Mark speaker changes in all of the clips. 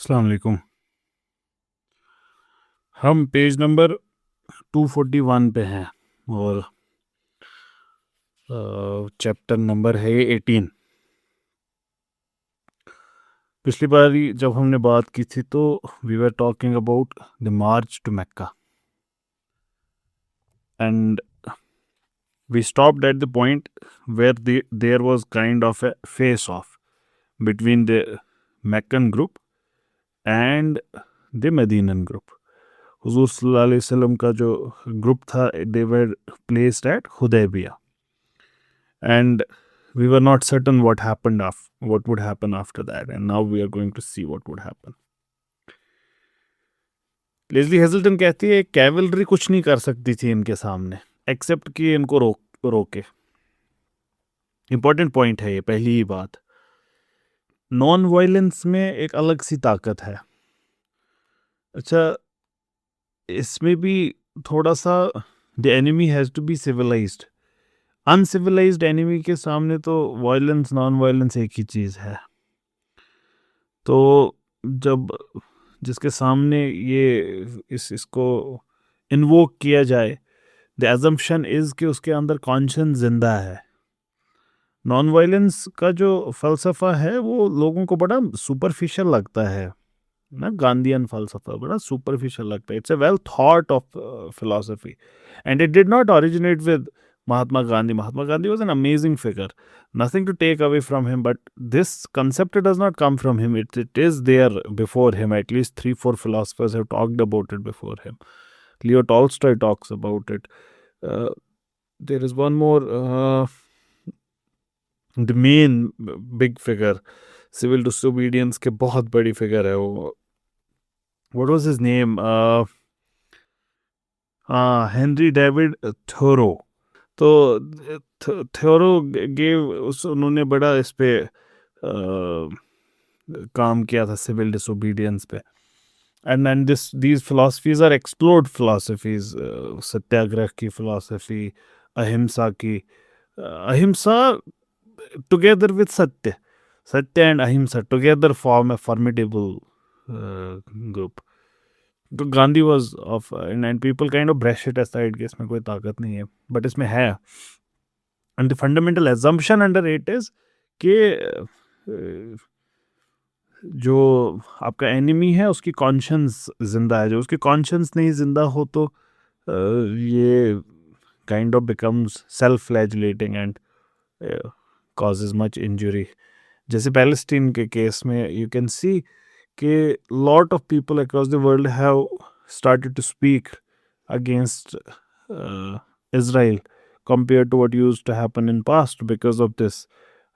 Speaker 1: अस्सलाम वालेकुम। हम पेज नंबर 241 पे हैं और चैप्टर नंबर है 18। पिछली बार जब हमने बात की थी तो we were talking about the march to Mecca and we stopped at the point where there was kind of a face off between the Meccan group and the Medinan group. हुजूर सल्लल्लाहु अलैहि वसल्लम का जो ग्रुप था they were placed at Hudaibiya and we were not certain what would happen after that, and now we are going to see what would happen. Lesley Hazleton कहती है cavalry कुछ नहीं कर सकती थी इनके सामने एक्सेप्ट कि इनको रोके। इंपॉर्टेंट पॉइंट है ये, पहली ही बात। नॉन वायलेंस में एक अलग सी ताकत है। अच्छा, इसमें भी थोड़ा सा the enemy has to be civilized. Uncivilized enemy के सामने तो वायलेंस नॉन वायलेंस एक ही चीज़ है। तो जब जिसके सामने ये इसको इन्वोक किया जाए, द अजम्पशन इज़ कि उसके अंदर कॉन्शियस जिंदा है। नॉन वायलेंस का जो फ़लसफ़ा है वो लोगों को बड़ा सुपरफिशियल लगता है ना, गांधीयन फ़लसफ़ा बड़ा सुपरफिशियल लगता है। It's a well thought of philosophy and it did not originate with Mahatma Gandhi. Mahatma Gandhi was an amazing figure. Nothing to take away from him, but this concept does not come from him. It is there before him. At least 3-4 philosophers have talked about it before him. Leo Tolstoy talks about it. Uh, there is one more, the main big figure, civil disobedience के बहुत बड़ी figure है वो. What was his name? Henry David Thoreau. तो थ्योरो उन्होंने बड़ा इस पे काम किया था, सिविल डिसोबीडियंस पे। And these philosophies are explored philosophies. Satyagraha की फिलॉसफी, अहिंसा की, ahimsa together with satya and ahimsa together form a formidable group. तो Gandhi was off and people kind of brush it aside कि इसमें कोई ताकत नहीं है, बट इसमें है। And the fundamental assumption under it is कि जो आपका एनिमी है उसकी कॉन्शियंस जिंदा है। जो उसकी कॉन्शियंस नहीं जिंदा हो तो ये kind of becomes self flagellating and causes much injury. जैसे पैलेस्टीन के केस में यू कैन सी कि lot of people across the world have started to speak against Israel compared to what used to happen in past because of this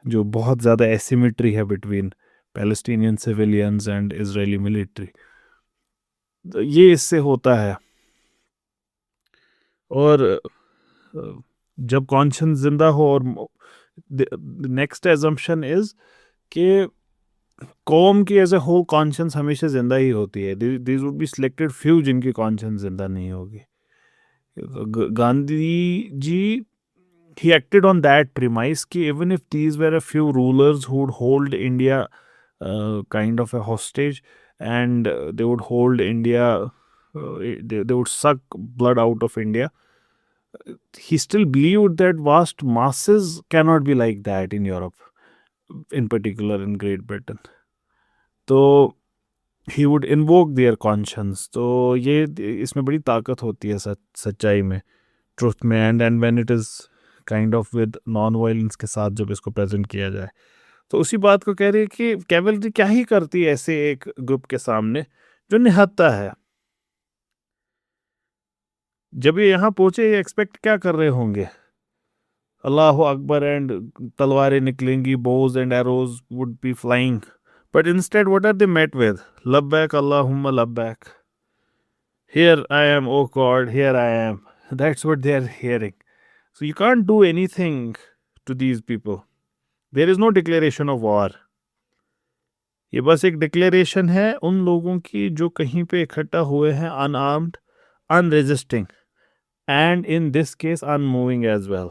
Speaker 1: जो बहुत ज़्यादा asymmetry है between Palestinian civilians and Israeli military। ये इससे होता है। और जब कॉन्शियस जिंदा हो, और नेक्स्ट एजम्पशन इज कि कौम की एज ए होल कॉन्शियस हमेशा जिंदा ही होती है। These would be selected few जिनकी कॉन्शियस जिंदा नहीं होगी। Gandhi ji he acted on that premise कि even if these were a few rulers who would hold India kind of a hostage, and they would hold India, they would suck blood out of India, he still believed that vast masses cannot be like that in Europe, in particular in Great Britain. तो he would invoke their conscience। तो ये इसमें बड़ी ताकत होती है सच्चाई में, ट्रुथ में, and when it is kind of with non violence के साथ जब इसको प्रेजेंट किया जाए। तो उसी बात को कह रही है कि कैवलरी क्या ही करती है ऐसे एक ग्रुप के सामने जो निहत्था है। जब ये यहाँ पहुंचे, ये एक्सपेक्ट क्या कर रहे होंगे? अल्लाह अकबर एंड तलवारें निकलेंगी, bows and arrows would be flying, but instead what are they met with? लब्बैक अल्लाहुम्मा लब्बैक, here I am O God, here I am. That's what they are hearing. So you can't do anything to these people. There is no declaration of war. ये बस एक declaration है उन लोगों की जो कहीं पे इकट्ठा हुए हैं, unarmed, unresisting, and in this case unmoving as well.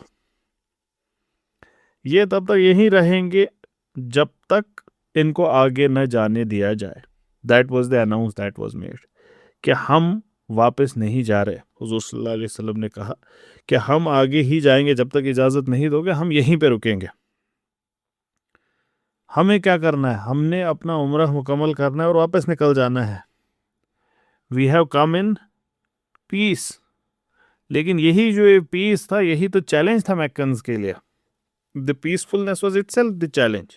Speaker 1: ये तब तक यहीं रहेंगे जब तक इनको आगे न जाने दिया जाए। That was the announce that was made कि हम वापस नहीं जा रहे। हुजूर सल्लल्लाहु अलैहि वसल्लम ने कहा कि हम आगे ही जाएंगे, जब तक इजाज़त नहीं दोगे हम यहीं पे रुकेंगे। हमें क्या करना है, हमने अपना उम्रा मुकम्मल करना है और वापस निकल जाना है। We have come in peace. लेकिन यही जो ये पीस था, यही तो चैलेंज था मैक्कन्स के लिए। The peacefulness was itself the challenge,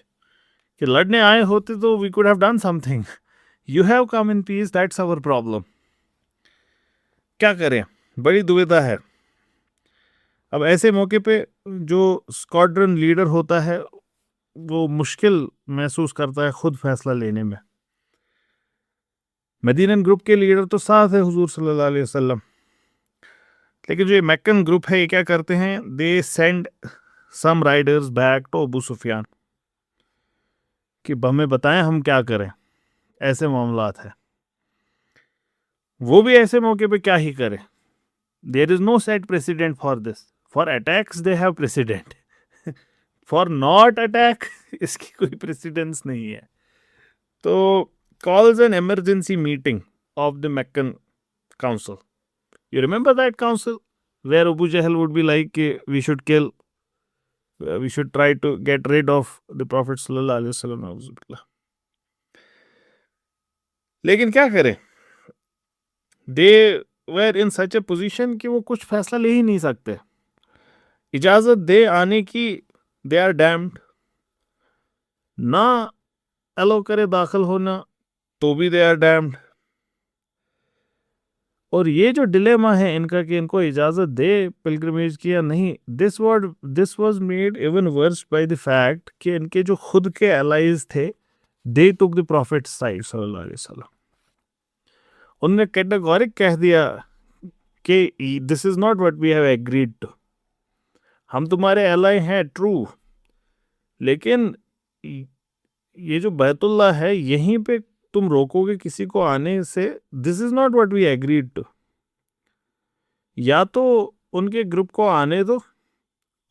Speaker 1: कि लड़ने आए होते तो we could have done something. You have come in peace, that's our problem. क्या करें, बड़ी दुविधा है। अब ऐसे मौके पे जो स्क्वाड्रन लीडर होता है वो मुश्किल महसूस करता है खुद फैसला लेने में। मदीनन ग्रुप के लीडर तो साथ है हुजूर सल्लल्लाहु अलैहि वसल्लम, लेकिन जो ये मैक्कन ग्रुप है ये क्या करते हैं, they send some riders back to Abu Sufyan कि हमें बताएं हम क्या करें, ऐसे मामलात है। वो भी ऐसे मौके पे क्या ही करें। There is no set precedent for this. For attacks they have precedent, for not attack इसकी कोई प्रेसिडेंस नहीं है। तो calls an emergency meeting of the Meccan Council. You remember that council where Abu Jahl would be like, we should kill, we should try to get rid of the Prophet sallallahu alaihi wasallam. Auzubillah. लेकिन क्या करें, they were in such A position कि वो कुछ फैसला ले ही नहीं सकते। इजाजत दे आने की, दे आर डैम्ड। ना अलो करे दाखिल होना तो भी दे आर डैम्ड। और ये जो डिलेमा है इनका कि इनको इजाजत दे पिलग्रिमेज की या नहीं, this was made even worse by the fact कि इनके जो खुद के एलाइज थे, they took the prophet side सल्लल्लाहु अलैहि वसल्लम। उन्होंने कैटेगोरिक कह दिया कि this is not what we have agreed to. हम तुम्हारे एलाई हैं ट्रू, लेकिन ये जो बैतुल्लाह है यहीं पे तुम रोकोगे किसी को आने से, this is not what we agreed to. या तो उनके ग्रुप को आने दो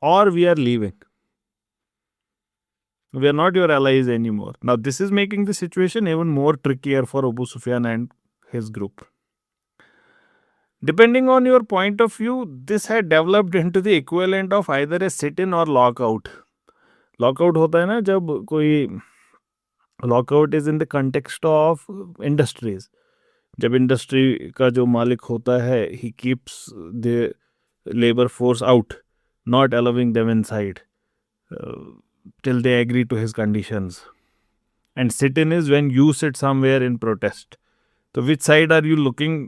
Speaker 1: और we are leaving, we are not your allies any more. Now this is making the situation even more trickier for Abu Sufyan and his group. Depending on your point of view, this had developed into the equivalent of either a sit-in or lockout. Lockout होता है ना जब कोई, lockout is in the context of industries. जब industry का जो मालिक होता है he keeps the labour force out, not allowing them inside till they agree to his conditions. And sit-in is when you sit somewhere in protest. So which side are you looking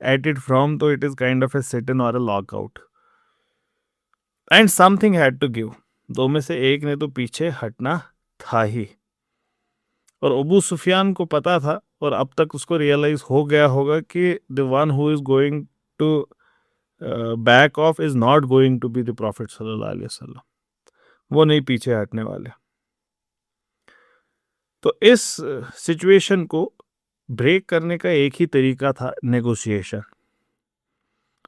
Speaker 1: at it from? So it is kind of a sit-in or a lockout. And something had to give. दो में से एक ने तो पीछे हटना था ही। और अबू सुफियान को पता था, और अब तक उसको रियलाइज हो गया होगा कि the one who is going to back off is not going to be the prophet सल्लल्लाहु अलैहि वसल्लम। वो नहीं पीछे हटने वाले। तो इस सिचुएशन को ब्रेक करने का एक ही तरीका था, नेगोशिएशन।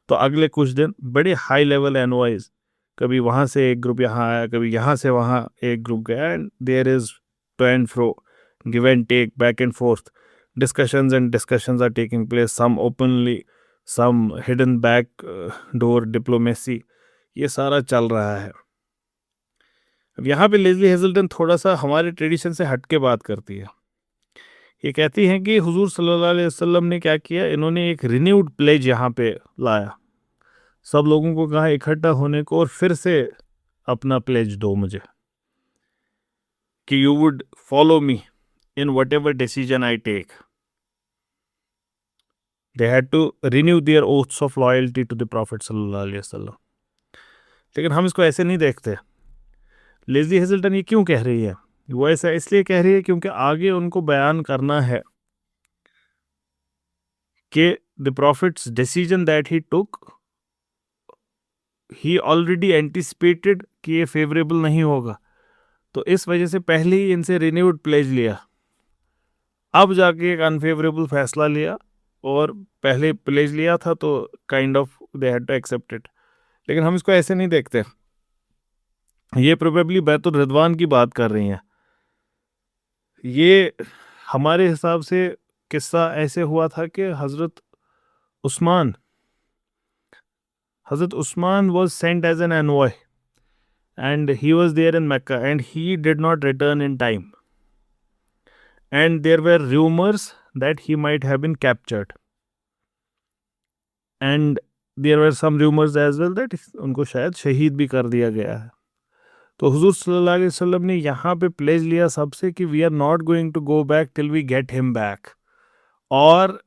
Speaker 1: तो अगले कुछ दिन बड़े हाई लेवल एनवाइज, कभी वहाँ से एक ग्रुप यहाँ आया, कभी यहाँ से वहाँ एक ग्रुप गया, and there is to and fro, give and take, back and forth, discussions are taking place, some openly, some hidden back door diplomacy, ये सारा चल रहा है। अब यहाँ पे लेज़ली हेजल्टन थोड़ा सा हमारे ट्रेडिशन से हट के बात करती है। ये कहती हैं कि हुजूर सल्लल्लाहु अलैहि वसल्लम ने क्या किया, इन्होंने एक रिन्यूड प्लेज यहाँ पे लाया, सब लोगों को कहा इकट्ठा होने को और फिर से अपना प्लेज दो मुझे कि you would follow me in whatever decision I take. They had to renew their oaths of loyalty to the Prophet sallallahu alaihi wasallam. लेकिन हम इसको ऐसे नहीं देखते। लेज़ली हेजल्टन ये क्यों कह रही है? वो ऐसा इसलिए कह रही है क्योंकि आगे उनको बयान करना है कि the Prophet's decision that he took, he already anticipated कि ये फेवरेबल नहीं होगा, तो इस वजह से पहले ही इनसे रिन्यूड प्लेज लिया, अब जाके एक अनफेवरेबल फैसला लिया, और पहले प्लेज लिया था तो kind of they had to accept it. लेकिन हम इसको ऐसे नहीं देखते। ये प्रोबेबली बैतुल रिदवान की बात कर रही हैं। ये हमारे हिसाब से किस्सा ऐसे हुआ था कि उस्मान हजरत Usman was sent as an envoy and he was there in Mecca and he did not return in time, and there were rumors that he might have been captured, and there were some rumors as well that उनको शायद शहीद भी कर दिया गया है। तो हुजूर सल्लल्लाहु अलैहि वसल्लम ने यहाँ पे प्लेज लिया सबसे कि we are not going to go back till we get him back और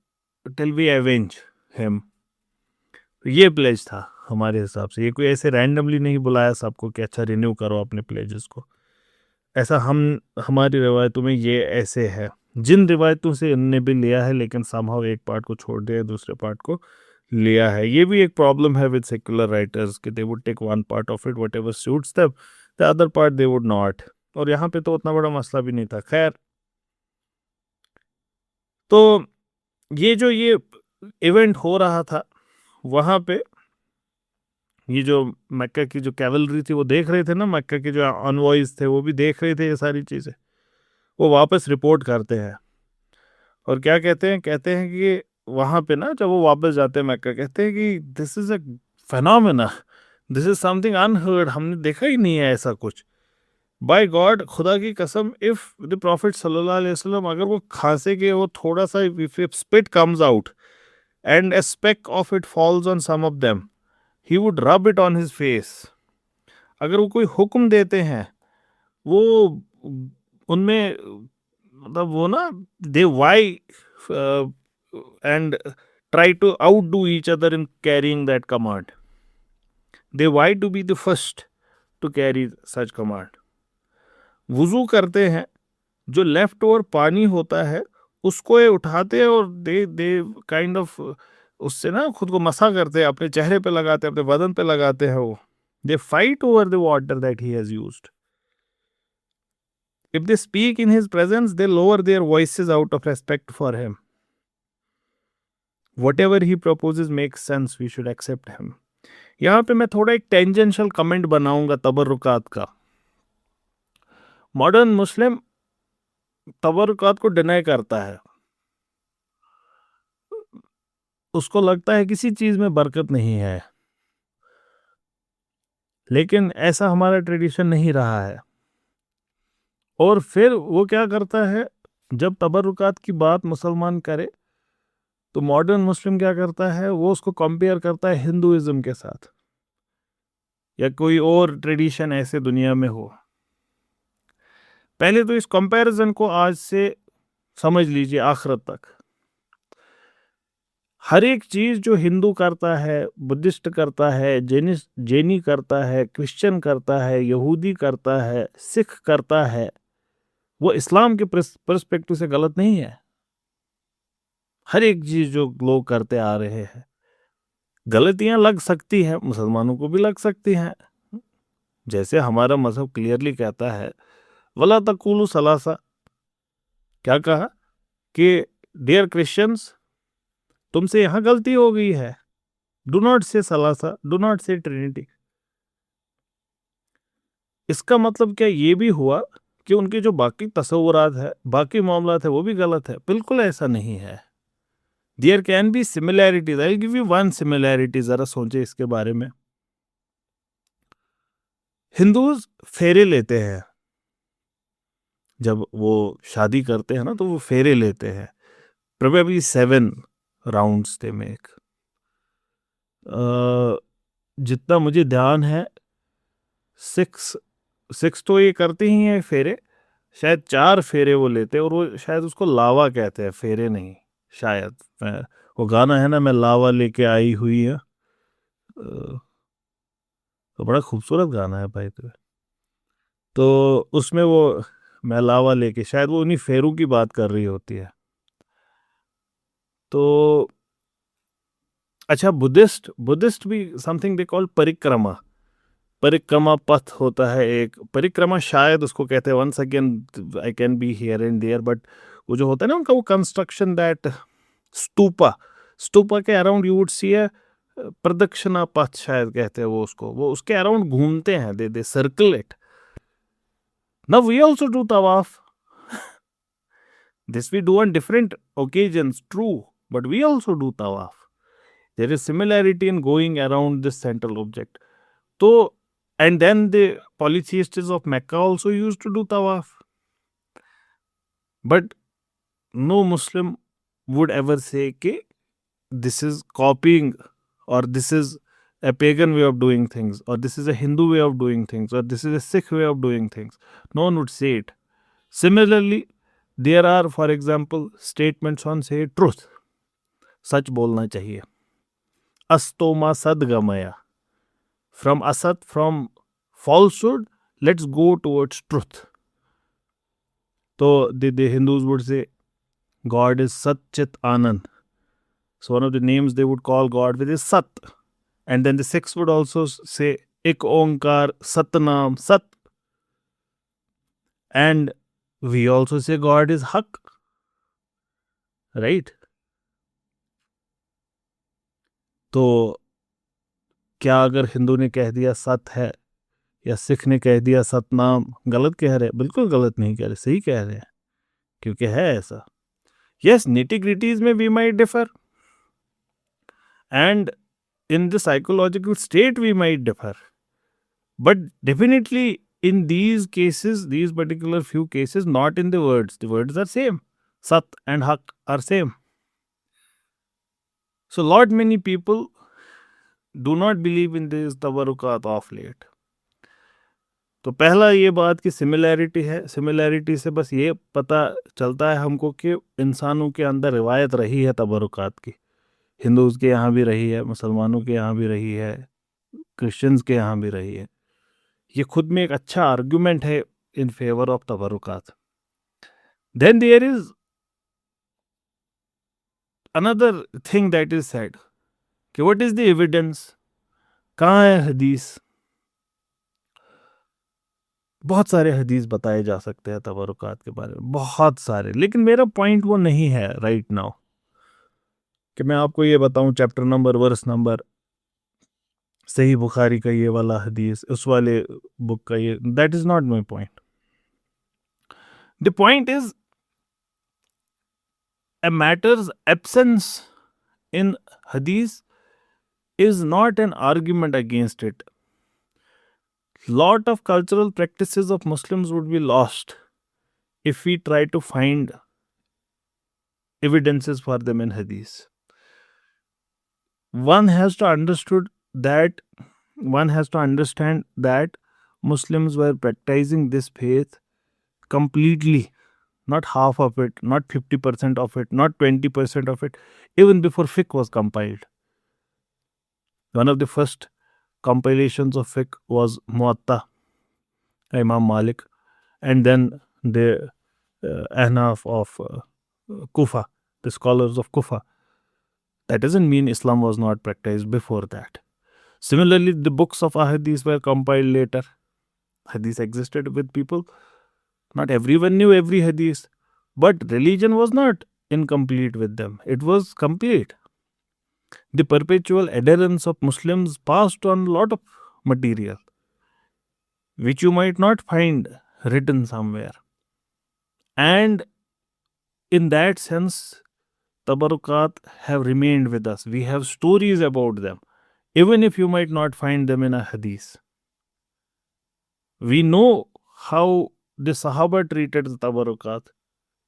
Speaker 1: टिल वी एवेंज हिम। ये प्लेज था हमारे हिसाब से। ये कोई ऐसे रैंडमली नहीं बुलाया सबको कि अच्छा रिन्यू करो अपने प्लेजेस को। ऐसा हमारी रिवायतों में ये ऐसे है। जिन रिवायतों से इनने भी लिया है लेकिन समहाउ एक पार्ट को छोड़ दिया, दूसरे पार्ट को लिया है। ये भी एक प्रॉब्लम है विद सेक्युलर राइटर्स कि they would take one part of it whatever suits them, the other part they would not. और यहाँ पे तो उतना बड़ा मसला भी नहीं था। खैर, तो ये इवेंट हो रहा था वहाँ पे, ये जो मक्का की जो कैवलरी थी वो देख रहे थे ना, मक्का के जो अनवॉइस थे वो भी देख रहे थे ये सारी चीज़ें। वो वापस रिपोर्ट करते हैं और क्या कहते हैं कि वहाँ पे ना जब वो वापस जाते हैं मक्का, कहते हैं कि this is a phenomena, this is something unheard, हमने देखा ही नहीं है ऐसा कुछ। बाय गॉड, खुदा की कसम, इफ़ द प्रॉफिट सल्लल्लाहु अलैहि वसल्लम अगर वो खांसे के वो थोड़ा सा if spit comes out and a speck of it falls on some of them, he would rub it on his face। अगर वो कोई हुक्म देते हैं, वो उनमें मतलब वो ना they vie and try to outdo each other in carrying that command. They vie to be the first to carry such command. वुजू करते हैं, जो लेफ्ट ओवर पानी होता है उसको ये उठाते हैं और दे काइंड ऑफ उससे ना खुद को मसा करते हैं, अपने चेहरे पे लगाते हैं, अपने बदन पे लगाते हैं। वो they fight over the water that he has used. If they speak in his presence they lower their voices out of respect for him. Whatever he proposes makes sense, we should accept him. यहाँ पे मैं थोड़ा एक tangential comment बनाऊंगा तबर्रुकात का। Modern मुस्लिम तबर्रुकात को deny करता है, उसको लगता है किसी चीज में बरकत नहीं है, लेकिन ऐसा हमारा ट्रेडिशन नहीं रहा है। और फिर वो क्या करता है, जब तबर्रुकात की बात मुसलमान करे तो मॉडर्न मुस्लिम क्या करता है, वो उसको कंपेयर करता है हिंदुइज्म के साथ या कोई और ट्रेडिशन ऐसे दुनिया में हो। पहले तो इस कंपैरिजन को आज से समझ लीजिए आखिरत तक। हर एक चीज जो हिंदू करता है, बुद्धिस्ट करता है, जैनी करता है, क्रिश्चियन करता है, यहूदी करता है, सिख करता है, वो इस्लाम के पर्सपेक्टिव से गलत नहीं है। हर एक चीज जो लोग करते आ रहे हैं, गलतियां लग सकती हैं, मुसलमानों को भी लग सकती हैं। जैसे हमारा मजहब क्लियरली कहता है वला तकुलू सलासा, क्या कहा कि डियर क्रिश्चियंस, तुमसे यहां गलती हो गई है, डू नॉट से सलासा, डू नॉट से ट्रिनिटी। इसका मतलब क्या ये भी हुआ कि उनके जो बाकी तसव्वुरात है, बाकी मामलात है, वो भी गलत है? बिल्कुल ऐसा नहीं है। There can be similarities. I give you one similarity, जरा सोचे इसके बारे में। हिंदूज फेरे लेते हैं, जब वो शादी करते हैं ना तो वो फेरे लेते हैं। Probably 7 rounds they make. जितना मुझे ध्यान है 6 तो ये करते ही हैं फेरे, शायद 4 फेरे वो लेते हैं। और वो शायद उसको लावा कहते हैं, फेरे नहीं शायद। वो गाना है ना, मैं लावा लेके आई हुई है, तो बड़ा खूबसूरत गाना है भाई। तो उसमें वो मैं लावा लेके, शायद वो उन्हीं फेरों की बात कर रही होती है। तो अच्छा, बुद्धिस्ट भी समथिंग दे कॉल परिक्रमा। परिक्रमा पथ होता है एक, परिक्रमा शायद उसको कहते हैं। Once again I can be here and there, but वो जो होता है ना उनका वो कंस्ट्रक्शन, दैट स्तूपा के अराउंड यू वुड सी ए प्रदक्षिणा पथ शायद कहते हैं वो उसको। वो उसके अराउंड घूमते हैं, they circle it. Now we also do तवाफ। This we do on different occasions, true, but we also do tawaf. There is similarity in going around this central object. So, and then the polytheists of Mecca also used to do tawaf. But no Muslim would ever say कि this is copying, or this is a pagan way of doing things, or this is a Hindu way of doing things, or this is a Sikh way of doing things. No one would say it. Similarly, there are, for example, statements on, say, truth. सच बोलना चाहिए. Astoma sadgamaya. From asat, from falsehood, let's go towards truth. So the Hindus would say God is Sat Chit Anand. So one of the names they would call God with is Sat. And then the Sikhs would also say Ik Onkar Satnam Sat. And we also say God is Haq. Right? तो क्या अगर हिंदू ने कह दिया सत है या सिख ने कह दिया सतनाम, गलत कह रहे? बिल्कुल गलत नहीं कह रहे, सही कह रहे हैं, क्योंकि है ऐसा. Yes, nitty-gritties में we might differ, and in the psychological state we might differ, but definitely in these cases, these particular few cases, not in the words are same. Sat and Haq are same. So lot many people do not believe in this tabarrukat of late. तो पहला ये बात कि similarity है. Similarity से बस ये पता चलता है हमको कि इंसानों के अंदर रिवायत रही है तबरुकात की. हिंदूज़ के यहाँ भी रही है, मुसलमानों के यहाँ भी रही है, क्रिश्चियंस के यहाँ भी रही है. ये खुद में एक अच्छा आर्ग्यूमेंट है इन फेवर ऑफ तबरुकात. Then there is another thing that is said कि व्हाट इज द एविडेंस. कहाँ है हदीस? बहुत सारे हदीस बताए जा सकते हैं तबरुकात के बारे में, बहुत सारे. लेकिन मेरा पॉइंट वो नहीं है राइट नाउ कि मैं आपको ये बताऊं चैप्टर नंबर, वर्स नंबर, सही बुखारी का ये वाला हदीस, उस वाले बुक का ये. That is not my point. The point is a matter's absence in hadith is not an argument against it. Lot of cultural practices of Muslims would be lost if we try to find evidences for them in hadith. One has to understand that Muslims were practicing this faith completely, not half of it, not 50% of it, not 20% of it, even before fiqh was compiled. One of the first compilations of fiqh was Muwatta, Imam Malik, and then the Ahnaf of Kufa, the scholars of Kufa. That doesn't mean Islam was not practiced before that. Similarly, the books of Ahadith were compiled later. Hadith existed with people. Not everyone knew every hadith, but religion was not incomplete with them. It was complete. The perpetual adherence of Muslims passed on a lot of material, which you might not find written somewhere. And in that sense, tabarukat have remained with us. We have stories about them, even if you might not find them in a hadith. We know how the Sahaba treated the tabarukat.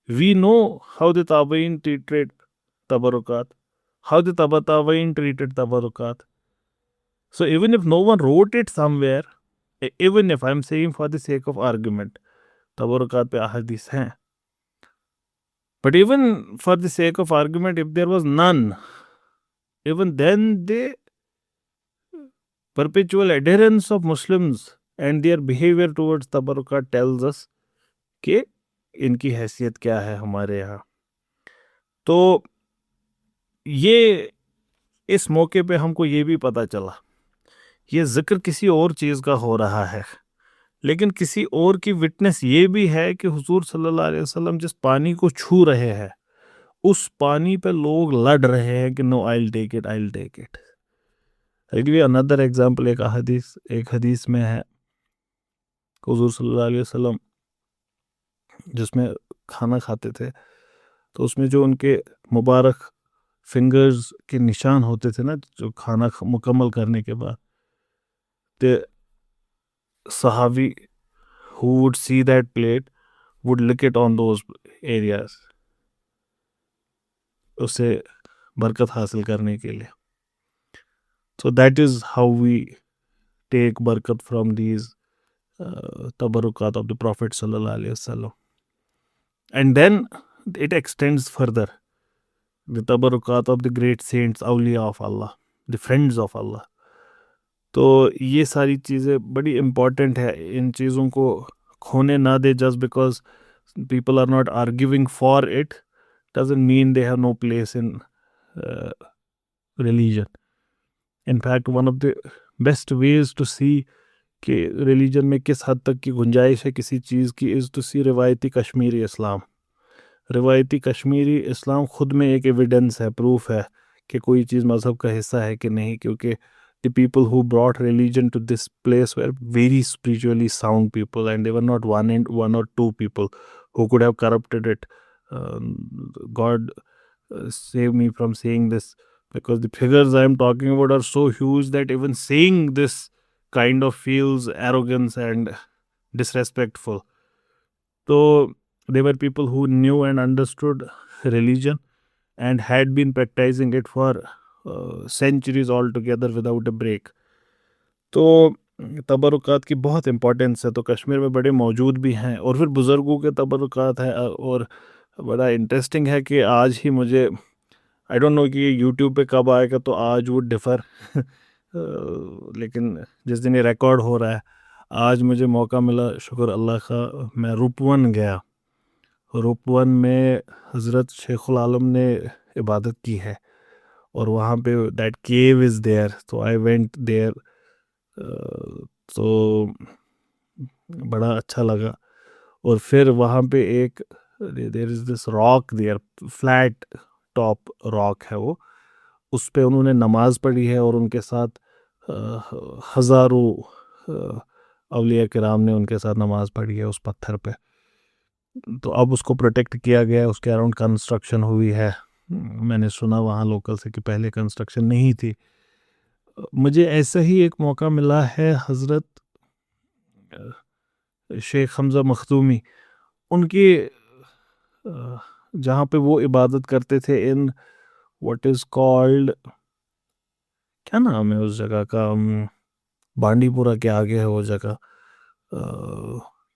Speaker 1: We know how the Tabain treated tabarukat, how the Tabain treated tabarukat. So even if no one wrote it somewhere, even if I'm saying for the sake of argument, tabarukat pe ahadith hain. But even for the sake of argument, if there was none, even then the perpetual adherence of Muslims and their behavior towards tabarukat tells us कि इनकी हैसियत क्या है हमारे यहाँ. तो ये इस मौके पे हमको ये भी पता चला, ये जिक्र किसी और चीज़ का हो रहा है, लेकिन किसी और की विटनेस ये भी है कि हुजूर सल्लल्लाहु अलैहि वसल्लम जिस पानी को छू रहे हैं, उस पानी पे लोग लड़ रहे हैं कि no, I will take it, I will take it. I give you another example. एक हदीस में है हुजूर सल्लल्लाहु अलैहि वसल्लम जिसमें खाना खाते थे तो उसमें जो उनके मुबारक फिंगर्स के निशान होते थे ना, जो खाना मुकम्मल करने के बाद, the Sahabi who would see that plate would lick it on those areas, उसे बरकत हासिल करने के लिए. So that is how we take barakat from these tabarukat of the Prophet sallallahu alaihi wasallam. And then it extends further. The tabarukat of the great saints, awliya of Allah, the friends of Allah. तो ये सारी चीज़ें बड़ी important है. इन चीज़ों को खोने ना दे. Just because people are not arguing for it doesn't mean they have no place in religion. In fact, one of the best ways to see कि religion में किस हद तक की गुंजाइश है किसी चीज़ की is to see रिवायती कश्मीरी इस्लाम. रिवायती कश्मीरी इस्लाम खुद में एक एविडेंस है, प्रूफ है कि कोई चीज़ मज़हब का हिस्सा है कि नहीं, क्योंकि the people who brought religion to this place were very spiritually sound people, and they were not one or two people who could have corrupted it. God save me from saying this, because the figures I am talking about are so huge that even saying this kind of feels arrogance and disrespectful. So they were people who knew and understood religion and had been practicing it for centuries altogether without a break. तो तबरुकात की बहुत importance है. तो कश्मीर में बड़े मौजूद भी हैं, और फिर बुज़ुर्गों के तबरुकात हैं. और बड़ा इंटरेस्टिंग है कि आज ही मुझे, आई डोंट नो कि ये यूट्यूब पे कब आएगा, तो आज वुड डिफ़र लेकिन जिस दिन ये रिकॉर्ड हो रहा है, आज मुझे मौका मिला, शुक्र अल्लाह का. मैं रूपवन गया. रूपवन में हज़रत शेखुल आलम ने इबादत की है, और वहाँ पे दैट केव इज़ देयर. तो आई वेंट देयर. तो बड़ा अच्छा लगा. और फिर वहाँ पे एक there is this rock there, flat top rock है वो, उस पे उन्होंने नमाज पढ़ी है, और उनके साथ हज़ारों अवलिया किराम ने उनके साथ नमाज पढ़ी है उस पत्थर पे. तो अब उसको प्रोटेक्ट किया गया है, उसके अराउंड कंस्ट्रक्शन हुई है. मैंने सुना वहाँ लोकल से कि पहले कंस्ट्रक्शन नहीं थी. मुझे ऐसा ही एक मौका मिला है हज़रत शेख हमज़ा मखदूमी, उनकी जहाँ पे वो इबादत करते थे, इन व्हाट इज़ कॉल्ड, क्या नाम है उस जगह का, बांडीपुरा के आगे है वो जगह,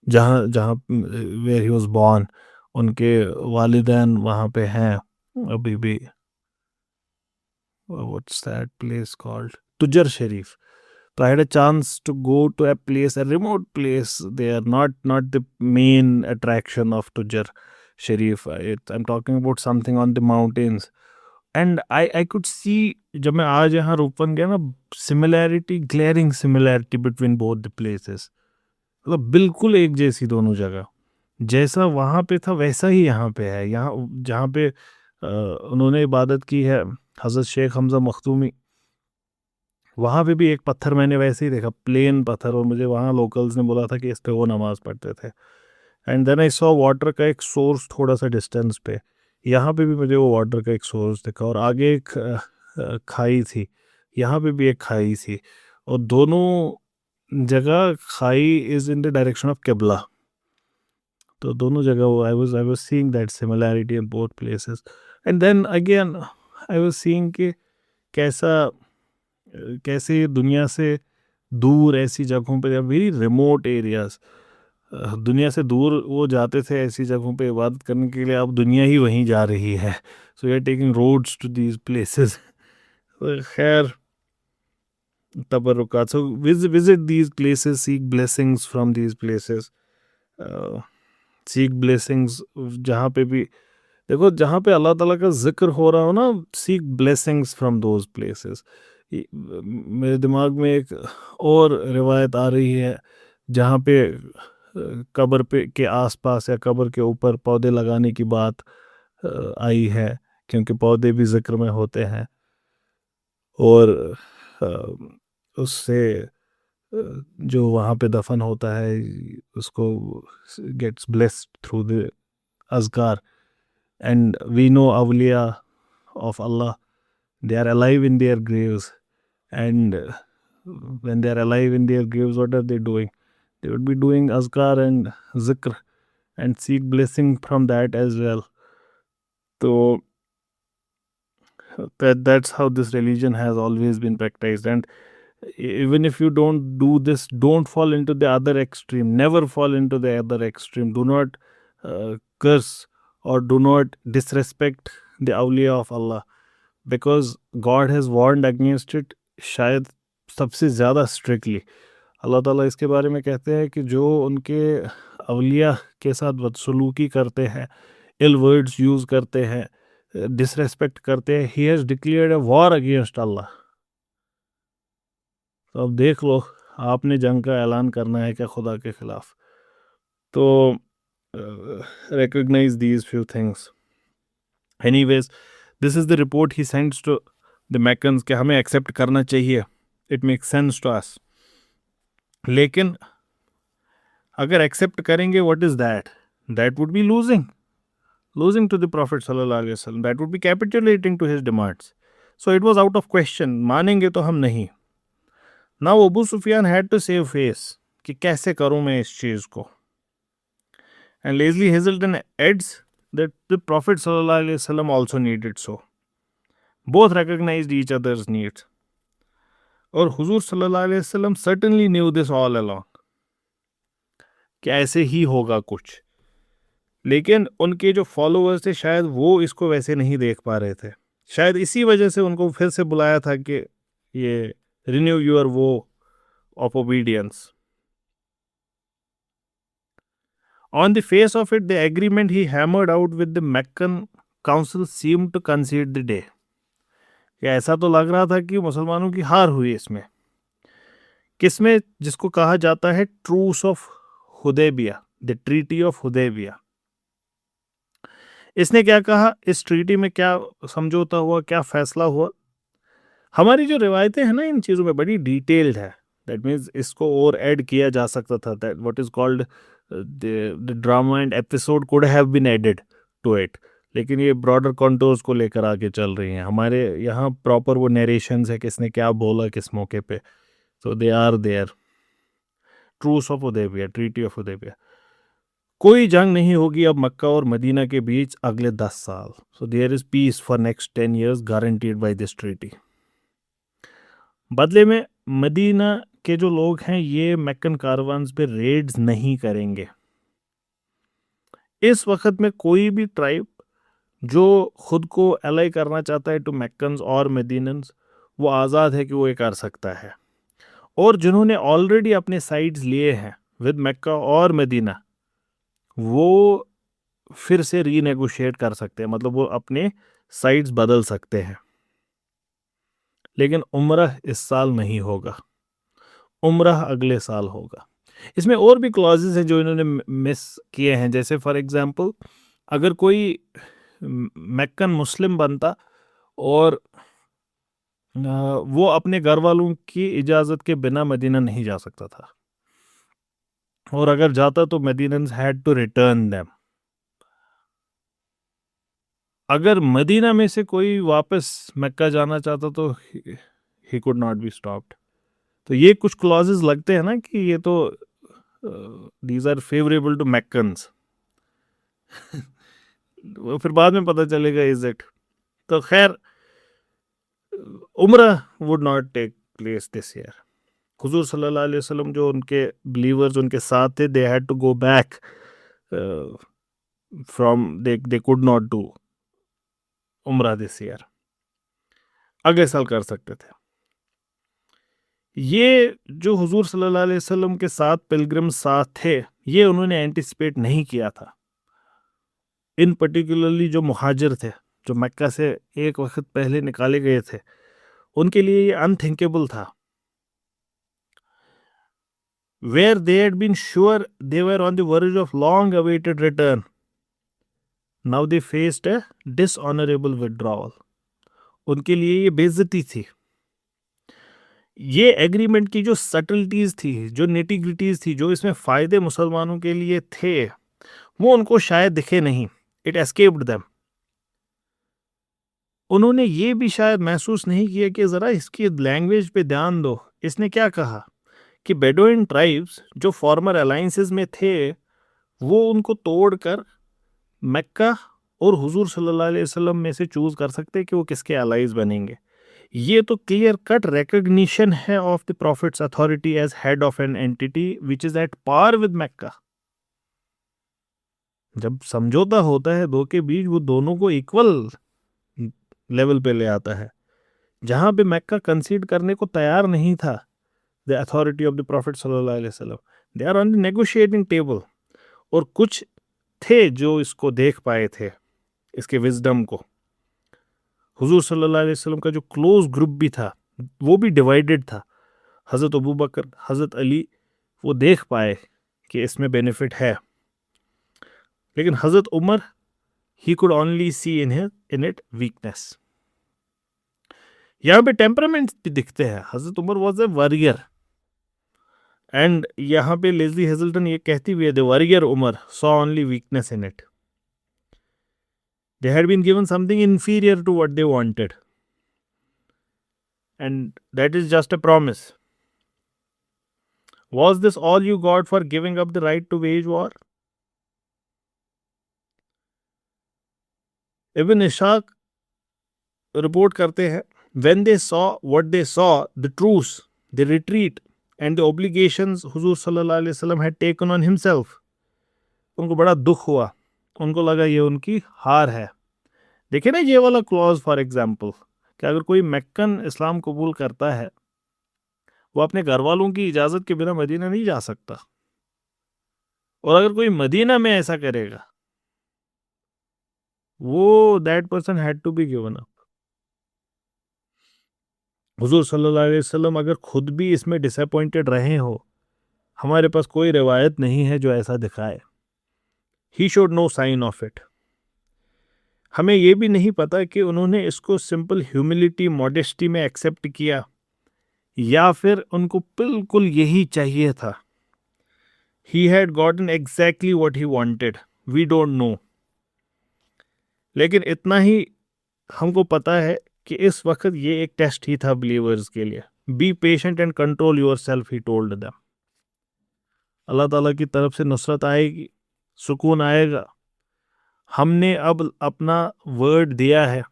Speaker 1: जहाँ जहाँ वेयर ही वाज बॉर्न. उनके वालिदैन वहाँ पे हैं अभी भी. व्हाट्स दैट प्लेस कॉल्ड, तुजर शरीफ. So I had a chance to go to a place, a remote place there, not the main attraction of Tujar Sharif. I'm talking about something on the mountains. And I could see, जब मैं आज यहाँ रूपवन गया ना, similarity, glaring similarity between both the places. मतलब बिल्कुल एक जैसी दोनों जगह. जैसा वहाँ पे था वैसा ही यहाँ पे है. यहाँ जहाँ पे उन्होंने इबादत की है हज़रत शेख हमज़ा मखदूमी, वहाँ पे भी एक पत्थर मैंने वैसे ही देखा, प्लेन पत्थर, और मुझे वहाँ लोकल्स ने बोला था कि इस पे वो नमाज़ पढ़ते थे. And then I saw water का एक सोर्स थोड़ा सा डिस्टेंस पे. यहाँ पे भी मुझे वो वाटर का एक सोर्स दिखा, और आगे एक खाई थी. यहाँ पे भी एक खाई थी, और दोनों जगह खाई is in the direction of किबला. तो दोनों जगह वो I was seeing that similarity in both places. And then again I was seeing कि कैसे दुनिया से दूर ऐसी जगहों पे, वेरी रिमोट एरियाज, दुनिया से दूर वो जाते थे ऐसी जगहों पे इबादत करने के लिए. अब दुनिया ही वहीं जा रही है. So you are taking roads to these places. खैर, तबरुकात. So visit these places, seek blessings from these places. Seek blessings जहाँ पे भी देखो, जहाँ पे अल्लाह ताला का जिक्र हो रहा हो ना, seek blessings from those places. मेरे दिमाग में एक और रिवायत आ रही है, जहाँ पे कब्र पे के आसपास या कब्र के ऊपर पौधे लगाने की बात आई है, क्योंकि पौधे भी जिक्र में होते हैं, और उससे जो वहाँ पे दफन होता है उसको गेट्स ब्लेस्ड थ्रू द अज़कार. and we know awliya of Allah, they are alive in their graves, and when they are alive in their graves, what are they doing? They would be doing azkar and zikr and seek blessing from that as well. So that's how this religion has always been practiced. And even if you don't do this, don't fall into the other extreme. Never fall into the other extreme. Do not curse or do not disrespect the awliya of Allah, because God has warned against it, शायद सबसे ज़्यादा strictly. अल्लाह ताला इसके बारे में कहते हैं कि जो उनके अवलिया के साथ बदसलूकी करते हैं, इल वर्ड्स यूज़ करते हैं, डिसरेस्पेक्ट करते हैं, he has declared a war against अल्लाह. तो अब देख लो, आपने जंग का ऐलान करना है क्या खुदा के खिलाफ? तो recognize these few things. Anyways, this is the report he sends to the Meccans कि हमें accept करना चाहिए. It makes sense to us. लेकिन अगर accept करेंगे, what is that? That would be losing to the Prophet sallallahu alaihi wasallam. That would be capitulating to his demands. So it was out of question. मानेंगे तो हम नहीं. Now Abu Sufyan had to save face कि कैसे करूं मैं इस चीज को. And Leslie Hazelton adds that the Prophet sallallahu alaihi wasallam also needed so. Both recognized each other's needs. और हुजूर सल्लल्लाहु अलैहि वसल्लम certainly knew this all along कि ऐसे ही होगा कुछ. लेकिन उनके जो फॉलोअर्स थे शायद वो इसको वैसे नहीं देख पा रहे थे. शायद इसी वजह से उनको फिर से बुलाया था कि ये renew your vow of obedience. On the face of it, the agreement he hammered out with the Meccan council seemed to concede the day. ऐसा तो लग रहा था कि मुसलमानों की हार हुई इसमें. किसमें? जिसको कहा जाता है truce of Hudaibiya, the treaty of Hudaibiya. इसने क्या कहा? इस ट्रीटी में क्या समझौता हुआ, क्या फैसला हुआ? हमारी जो रिवायतें हैं ना इन चीज़ों में बड़ी डिटेल्ड है. दैट मीन्स इसको और ऐड किया जा सकता था. That what is called the drama and episode could have been added to it. लेकिन ये ब्रॉडर कॉन्टोर्स को लेकर आगे चल रही हैं. हमारे यहाँ प्रॉपर वो नरेशंस है किसने क्या बोला किस मौके पे. So they are there. Truce of हुदैबिया, ट्रीटी ऑफ हुदैबिया. कोई जंग नहीं होगी अब मक्का और मदीना के बीच अगले 10 साल. So there is peace for next 10 years guaranteed by this treaty. बदले में मदीना के जो लोग हैं ये मैक्कन कारवान्स पे रेड्स नहीं करेंगे. इस वक्त में कोई भी ट्राइब जो खुद को अलाई करना चाहता है टू मैक्कन्स और मदीनन्स, वो आज़ाद है कि वो ये कर सकता है. और जिन्होंने ऑलरेडी अपने साइड्स लिए हैं विद मक्का और मदीना, वो फिर से रीनेगोशिएट कर सकते हैं. मतलब वो अपने साइड्स बदल सकते हैं. लेकिन उम्रह इस साल नहीं होगा, उम्रह अगले साल होगा. इसमें और भी क्लॉजेस हैं जो इन्होंने मिस किए हैं. जैसे फॉर एग्जांपल, अगर कोई मैक्कन मुस्लिम बनता और वो अपने घर वालों की इजाज़त के बिना मदीना नहीं जा सकता था, और अगर जाता तो मदीनन्स हैड टू रिटर्न देम. अगर मदीना में से कोई वापस मक्का जाना चाहता तो he could not be stopped. तो ये कुछ क्लॉजेस लगते हैं ना कि ये तो दीज आर फेवरेबल टू मैक्कन्स. फिर बाद में पता चलेगा इज इट. तो खैर, उम्रा would not take place this year. हुजूर सल्लल्लाहु अलैहि वसल्लम जो उनके बिलीवर्स उनके साथ थे, they had to go back from, they could not do उम्रा दिस ईयर. अगले साल कर सकते थे. ये जो हुजूर सल्लल्लाहु अलैहि वसल्लम के साथ पिलग्रिम साथ थे, ये उन्होंने एंटिसिपेट नहीं किया था. इन पर्टिकुलरली जो मुहाजिर थे, जो मक्का से एक वक्त पहले निकाले गए थे, उनके लिए ये अनथिंकेबल था. Where they had been sure they were on the verge of long awaited return, now they faced a dishonorable withdrawal. उनके लिए ये बेइज्जती थी. ये एग्रीमेंट की जो सटल्टीज थी, जो नेटिग्रिटीज थी, जो इसमें फ़ायदे मुसलमानों के लिए थे, वो उनको शायद दिखे नहीं. It escaped them. उन्होंने ये भी शायद महसूस नहीं किया कि ज़रा इसकी लैंग्वेज पे ध्यान दो। इसने क्या कहा कि बेडोइन ट्राइब्स जो फॉर्मर अलाइंसेस में थे, वो उनको तोड़कर मक्का और हुजूर सल्लल्लाहु अलैहि वसल्लम में से चूज कर सकते हैं कि वो किसके अलाइज बनेंगे। ये तो क्लियर कट रिकग्निशन है of the prophet's authority as head of an entity which is at par with Mecca. जब समझौता होता है दो के बीच, वो दोनों को इक्वल लेवल पे ले आता है। जहां पे मक्का कंसीड करने को तैयार नहीं था the authority of the prophet सल्लल्लाहु अलैहि वसल्लम, they are on the negotiating table. और कुछ थे जो इसको देख पाए थे, इसके विजडम को। हुजूर सल्लल्लाहु अलैहि वसल्लम का जो क्लोज ग्रुप भी था वो भी डिवाइडेड था। हज़रत अबू बकर, हज़रत अली, वो देख पाए कि इसमें बेनिफिट है, लेकिन हज़रत Umar, he could only see in it weakness. यहाँ पे टेम्परामेंट भी दिखते हैं। हज़रत Umar was a warrior, and यहाँ पे लेज़ली हेजल्टन ये कहती हुई है the warrior Umar saw only weakness in it. They had been given something inferior to what they wanted. And that is just a promise. Was this all you got for giving up the right to wage war? Ibn Ishaq report करते हैं, when they saw what they saw, the truce, the retreat and the obligations हुजूर सल्लल्लाहु अलैहि वसल्लम had taken on himself, उनको बड़ा दुख हुआ। उनको लगा ये उनकी हार है। देखिए ना ये वाला क्लॉज, फॉर एग्जाम्पल, कि अगर कोई मक्कन इस्लाम कबूल करता है, वो अपने घर वालों की इजाज़त के बिना मदीना नहीं जा सकता। और अगर कोई मदीना में ऐसा करेगा, वो that person had to be given up. हुजूर सल्लल्लाहु अलैहि वसल्लम अगर खुद भी इसमें डिसअपॉइंटेड रहे हो, हमारे पास कोई रिवायत नहीं है जो ऐसा दिखाए। He showed no sign of it. हमें ये भी नहीं पता कि उन्होंने इसको सिंपल ह्यूमिलिटी, मॉडेस्टी में एक्सेप्ट किया, या फिर उनको बिल्कुल यही चाहिए था। He had gotten exactly what he wanted. We don't know. लेकिन इतना ही हमको पता है कि इस वक्त ये एक टेस्ट ही था बिलीवर्स के लिए। Be patient and control yourself, he told them. अल्लाह ताला की तरफ से नुसरत आएगी, सुकून आएगा। हमने अब अपना वर्ड दिया है।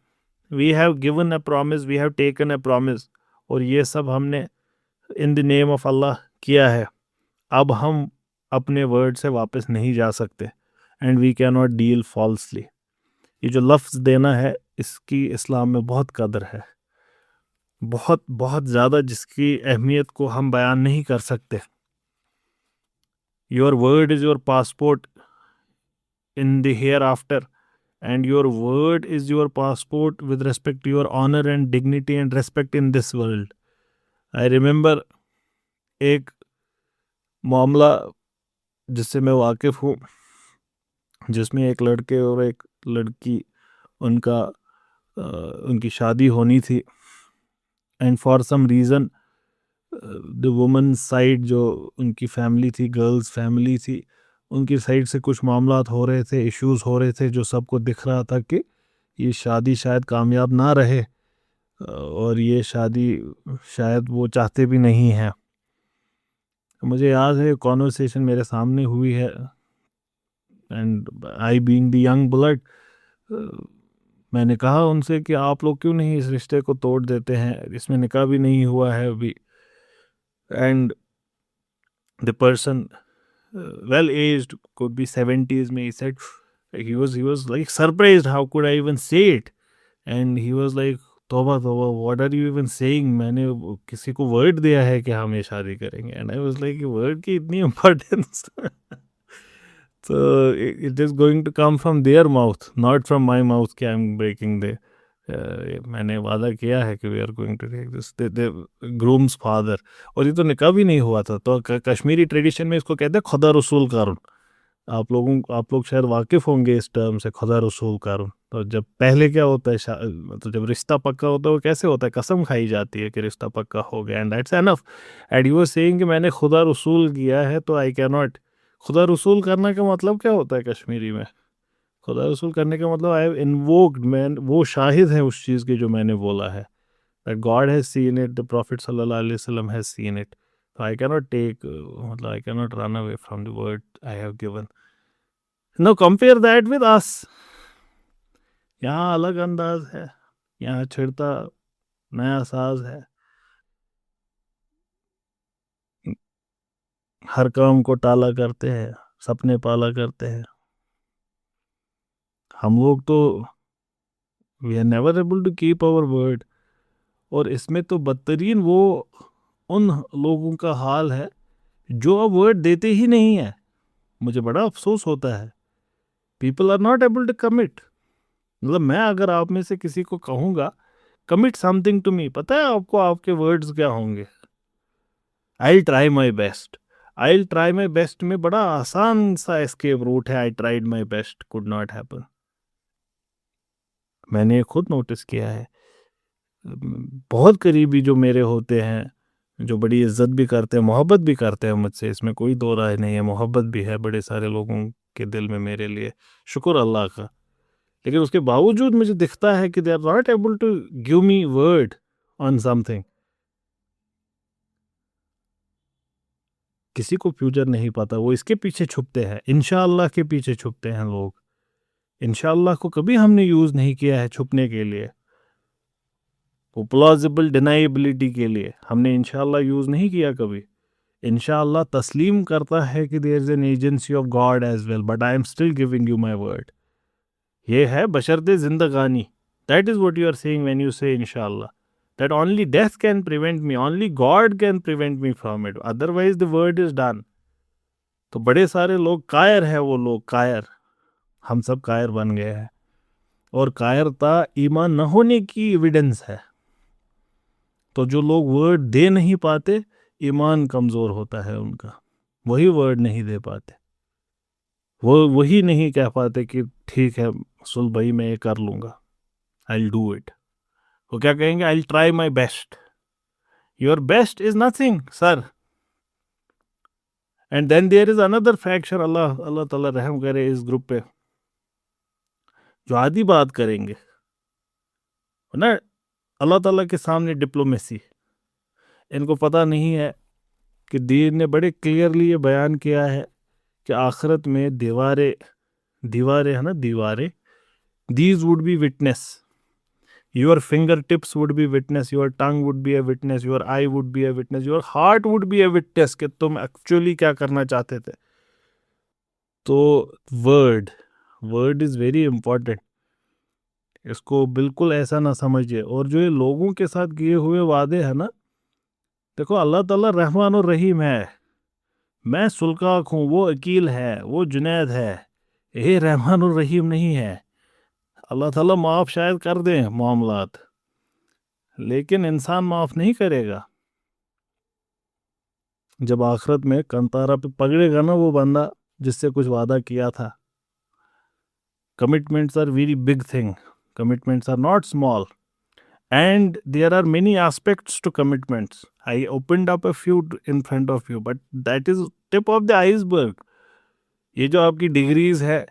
Speaker 1: We have given a promise, we have taken a promise, और ये सब हमने in the name of Allah किया है। अब हम अपने वर्ड से वापस नहीं जा सकते, and we can not deal falsely. ये जो लफ्ज़ देना है, इसकी इस्लाम में बहुत कदर है, बहुत बहुत ज़्यादा, जिसकी अहमियत को हम बयान नहीं कर सकते। Your word is your passport in the hereafter, and your word is your passport with respect to your honour and dignity and respect in this world. I remember एक मामला जिससे मैं वाकिफ़ हूँ, जिसमें एक लड़के और एक लड़की, उनकी शादी होनी थी, and for some reason the woman side, जो उनकी फैमिली थी, गर्ल्स फैमिली थी, उनकी साइड से कुछ मामलात हो रहे थे, इश्यूज़ हो रहे थे, जो सबको दिख रहा था कि ये शादी शायद कामयाब ना रहे, और ये शादी शायद वो चाहते भी नहीं हैं। मुझे याद है कॉन्वर्सेशन मेरे सामने हुई है, and I being the young blood, मैंने कहा उनसे कि आप लोग क्यों नहीं इस रिश्ते को तोड़ देते हैं, इसमें निकाह भी नहीं हुआ है अभी। And the person, well aged, could be 70s में, he said he was like surprised how could I even say it, and he was like तौबा तौबा, what are you even saying, मैंने किसी को वर्ड दिया है कि हम ये शादी करेंगे। And I was like, word की इतनी importance. So it is going to come from their mouth, not from my mouth कि I'm breaking the मैंने वादा किया है कि we are going to take this, the groom's father। और ये तो निकाह भी नहीं हुआ था। तो कश्मीरी ट्रेडिशन में इसको कहते हैं खुदा रसूल कारून। आप लोग शायद वाकिफ़ होंगे इस टर्म से, खुदा रसूल कारून। तो जब पहले क्या होता है, तो जब रिश्ता पक्का होता है, वो कैसे होता है, कसम खाई जाती है कि रिश्ता पक्का हो गया, and that's enough. And you were saying कि मैंने खुदा रसूल किया है, तो आई कैन नॉट। खुदा रसूल करना का मतलब क्या होता है कश्मीरी में? खुदा रसूल करने का मतलब आई हैव इन्वोक्ड, मैं वो शाहिद है उस चीज़ के जो मैंने बोला है, that God has seen it, the Prophet sallallahu alaihi wasallam has seen it. So I cannot take, मतलब I cannot run away from the word I have given. Now compare that with us. यहाँ अलग अंदाज है, यहाँ छिड़ता नया साज है, हर काम को टाला करते हैं, सपने पाला करते हैं। हम लोग तो we are never able to keep our word. और इसमें तो बदतरीन वो उन लोगों का हाल है जो अब वर्ड देते ही नहीं है। मुझे बड़ा अफसोस होता है, people are not able to commit. मतलब मैं अगर आप में से किसी को कहूँगा कमिट समथिंग टू मी, पता है आपको आपके वर्ड्स क्या होंगे? I try my best. I try my best में बड़ा आसान सा एस्केप रूट है, I tried my best could not happen. मैंने खुद नोटिस किया है, बहुत करीबी जो मेरे होते हैं, जो बड़ी इज्जत भी करते हैं, मोहब्बत भी करते हैं मुझसे, इसमें कोई दो राय नहीं है, मोहब्बत भी है बड़े सारे लोगों के दिल में मेरे लिए, शुक्र अल्लाह का। लेकिन उसके बावजूद मुझे दिखता है कि they are not able to give me word on something. किसी को फ्यूचर नहीं पता, वो इसके पीछे छुपते हैं, इंशाअल्लाह के पीछे छुपते हैं लोग। इंशाअल्लाह को कभी हमने यूज नहीं किया है छुपने के लिए, वो प्लॉजिबल डिनाइबिलिटी के लिए हमने इंशाअल्लाह यूज नहीं किया कभी। इंशाअल्लाह तस्लीम करता है कि there is an agency of God as well, but I am still giving you my word. ये है बशर्ते जिंदगानी। That is what you are saying when you say इंशाअल्लाह, that only death can prevent me, only God can prevent me from it, otherwise the word is done. तो बड़े सारे लोग कायर है, वो लोग कायर, हम सब कायर बन गए हैं। और कायरता ईमान न होने की एविडेंस है। तो जो लोग वर्ड दे नहीं पाते, ईमान कमज़ोर होता है उनका, वही वर्ड नहीं दे पाते, वो वही नहीं कह पाते कि ठीक है सुल भाई मैं ये कर लूँगा, आई विल डू इट। वो क्या कहेंगे? I will try my best. Your best is nothing sir. And then there is another faction, अल्लाह अल्लाह ताला रहम करे इस ग्रुप पे, जो आधी बात करेंगे ना अल्लाह ताला के सामने डिप्लोमेसी। इनको पता नहीं है कि दीन ने बड़े क्लियरली ये बयान किया है कि आखिरत में दीवारें दीवारें है ना, दीवारें, these would be witness, your finger tips would be witness, your tongue would be a witness, your I would be a witness, your heart would be a witness कि तुम एक्चुअली क्या करना चाहते थे। तो word word is very important, इसको बिल्कुल ऐसा ना समझिए। और जो ये लोगों के साथ किए हुए वादे हैं ना, देखो अल्लाह ताला रहमान और रहीम है, मैं सुल्काक हूँ, वो अकील है, वो जुनैद है, ये रहमान और रहीम नहीं है। अल्लाह ताला माफ़ शायद कर दें मामलात, लेकिन इंसान माफ़ नहीं करेगा। जब आखिरत में कंतारा पे पकड़ेगा ना वो बंदा जिससे कुछ वादा किया था। Commitments are very big thing, commitments are not small, and there are many aspects to commitments. I opened up a few in front of you, but that is tip of the iceberg. ये जो आपकी degrees है,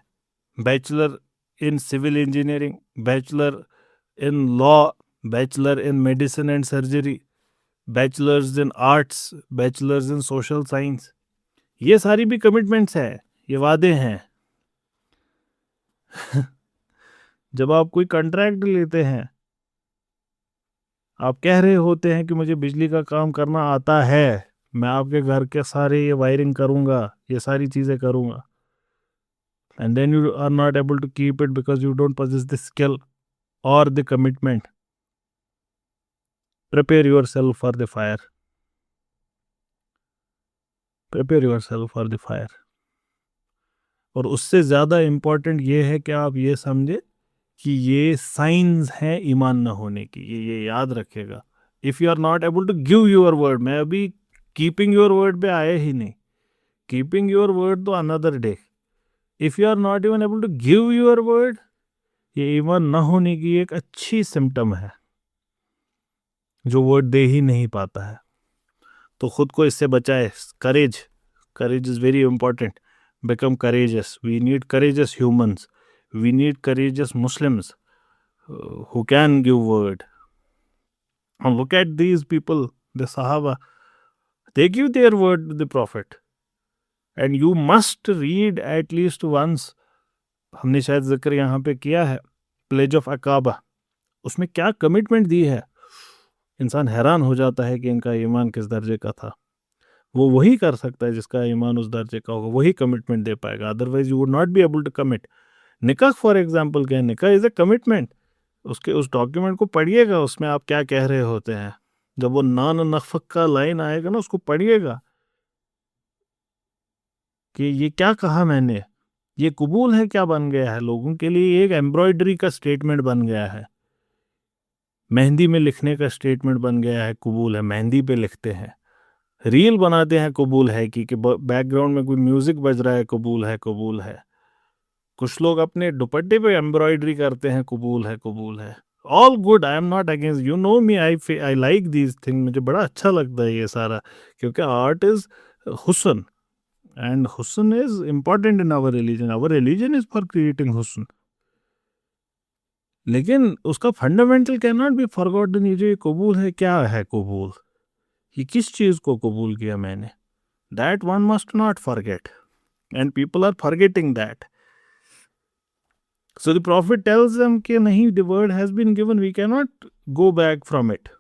Speaker 1: bachelor in civil engineering, bachelor in law, bachelor in medicine and surgery, bachelors in arts, bachelors in social science, ये सारी भी commitments हैं, ये वादे हैं। जब आप कोई कॉन्ट्रैक्ट लेते हैं, आप कह रहे होते हैं कि मुझे बिजली का काम करना आता है, मैं आपके घर के सारे ये वायरिंग करूंगा, ये सारी चीज़ें करूंगा, and then you are not able to keep it because you don't possess the skill और the commitment. Prepare yourself for the fire, prepare yourself for the fire. और उससे ज़्यादा इम्पोर्टेंट ये है कि आप ये समझे कि ये साइंस हैं ईमान न होने की, ये याद रखेगा। If you are not able to give your word, मैं अभी कीपिंग योर वर्ड पे आया ही नहीं, कीपिंग योर वर्ड तो another day. If you are not even able to give your word, ये ईमान न होने की एक अच्छी सिम्टम है, जो वर्ड दे ही नहीं पाता है। तो खुद को इससे बचाए। Courage, courage is very important. Become courageous, we need courageous humans, We need courageous Muslims who can give word. And look at these people, the Sahaba. They give their word to the Prophet. And you must read at least once. हमने शायद जिक्र यहाँ पे किया है, pledge of Aqaba. उसमें क्या commitment दी है, इंसान हैरान हो जाता है कि इनका ईमान किस दर्जे का था. वो वही कर सकता है जिसका ईमान उस दर्जे का होगा, वही कमिटमेंट दे पाएगा. Otherwise you would not be able to commit. निकाह फॉर एग्जाम्पल क्या है, निकाह इज ए कमिटमेंट. उसके उस डॉक्यूमेंट को पढ़िएगा, उसमें आप क्या कह रहे होते हैं. जब वो नान नफक का लाइन आएगा ना, उसको पढ़िएगा कि ये क्या कहा मैंने, ये कबूल है, क्या बन गया है. लोगों के लिए एक एम्ब्रॉयडरी का स्टेटमेंट बन गया है, मेहंदी में लिखने का स्टेटमेंट बन गया है. कबूल है, मेहंदी पे लिखते हैं, रील बनाते हैं, कबूल है कि बैकग्राउंड में कोई म्यूजिक बज रहा है, कबूल है, कबूल है. कुछ लोग अपने दुपट्टे पे एम्ब्रॉयडरी करते हैं, कबूल है, कबूल है. All good, I am not against, you know me, I like these thing. मुझे बड़ा अच्छा लगता है ये सारा, क्योंकि आर्ट इज हुस्न, एंड हुस्न is important in our religion. Our religion is for creating हुस्न. लेकिन उसका fundamental can not be forgotten. ये जो ये कबूल है, क्या है कबूल, ये किस चीज को कबूल किया मैंने, that one must not forget, and people are forgetting that. So the Prophet tells them कि नहीं, the word has been given, we cannot go back from it.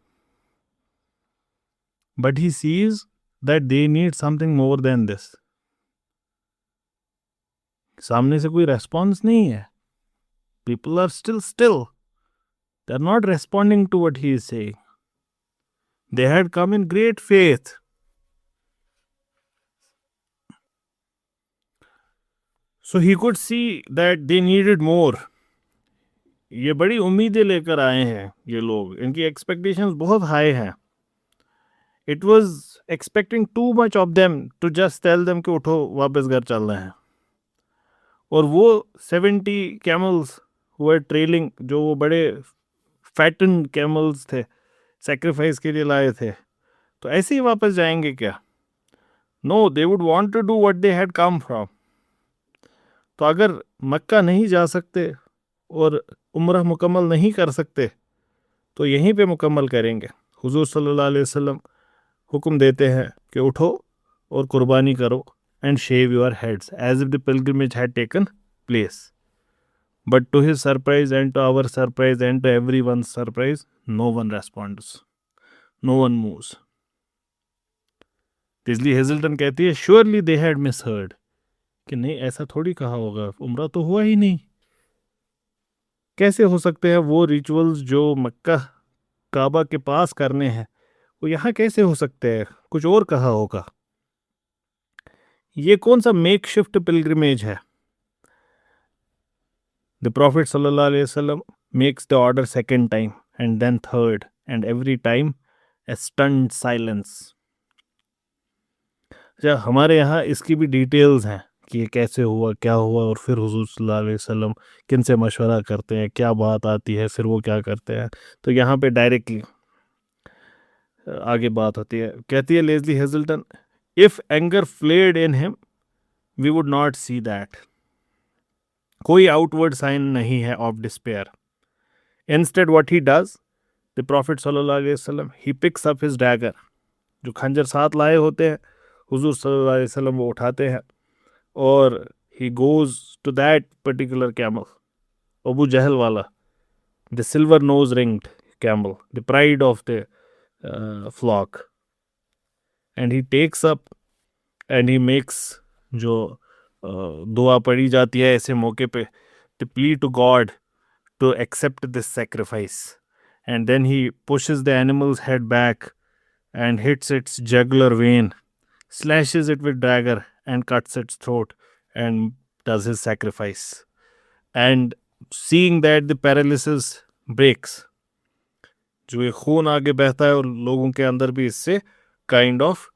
Speaker 1: But he sees that they need something more than this. सामने से कोई response नहीं है. People are still. They are not responding to what he is saying. They had come in great faith. So he could see that they needed more. ये बड़ी उम्मीदें लेकर आए हैं ये लोग, इनकी एक्सपेक्टेशंस बहुत हाई हैं. It was expecting too much of them to just tell them कि उठो वापस घर चल रहे हैं. और वो 70 कैमल्स were trailing, जो वो बड़े फैटन कैमल्स थे, सेक्रीफाइस के लिए लाए थे, तो ऐसे ही वापस जाएंगे क्या? No, they would want to do what they had come from. तो अगर मक्का नहीं जा सकते और उम्रह मुकम्मल नहीं कर सकते, तो यहीं पे मुकम्मल करेंगे. हुजूर सल्लल्लाहु अलैहि वसल्लम हुक्म देते हैं कि उठो और कुर्बानी करो, and shave your heads as if the pilgrimage had taken place. But to his surprise and to our surprise and to everyone's surprise, no one responds, no one moves. Leslie Hazleton कहती है, surely they had misheard, कि नहीं ऐसा थोड़ी कहा होगा, उम्रा तो हुआ ही नहीं. कैसे हो सकते हैं वो रिचुअल्स जो मक्का काबा के पास करने हैं, वो यहाँ कैसे हो सकते हैं, कुछ और कहा होगा. ये कौन सा मेक शिफ्ट पिलग्रिमेज है. द प्रॉफिट सल्लल्लाहु अलैहि वसल्लम makes the order second time and then third, and every time a stunned silence. अच्छा, हमारे यहाँ इसकी भी डिटेल्स हैं कि ये कैसे हुआ, क्या हुआ, और फिर हुजूर सल्लल्लाहु अलैहि वसल्लम किन से मशवरा करते हैं, क्या बात आती है, फिर वो क्या करते हैं. तो यहाँ पे डायरेक्टली आगे बात होती है. कहती है Leslie Hazleton, if anger flared in him we would not see that. कोई आउटवर्ड साइन नहीं है of despair. Instead what he does, the prophet सल्लल्लाहु अलैहि वसल्लम, he picks up his dagger. जो खंजर साथ लाए होते हैं हुजूर सल्लल्लाहु अलैहि वसल्लम, वो उठाते हैं और he goes to that particular camel, Abu Jahl wala, the silver nose ringed camel, the pride of the flock, and he takes up and he makes, जो दुआ पढ़ी जाती है ऐसे मौके पे, to plea to God to accept this sacrifice, and then he pushes the animal's head back and hits its jugular vein, slashes it with dagger and cuts its throat, and does his sacrifice. And seeing that the paralysis breaks, जो ये खून आगे बहता है और लोगों के अंदर भी इससे kind of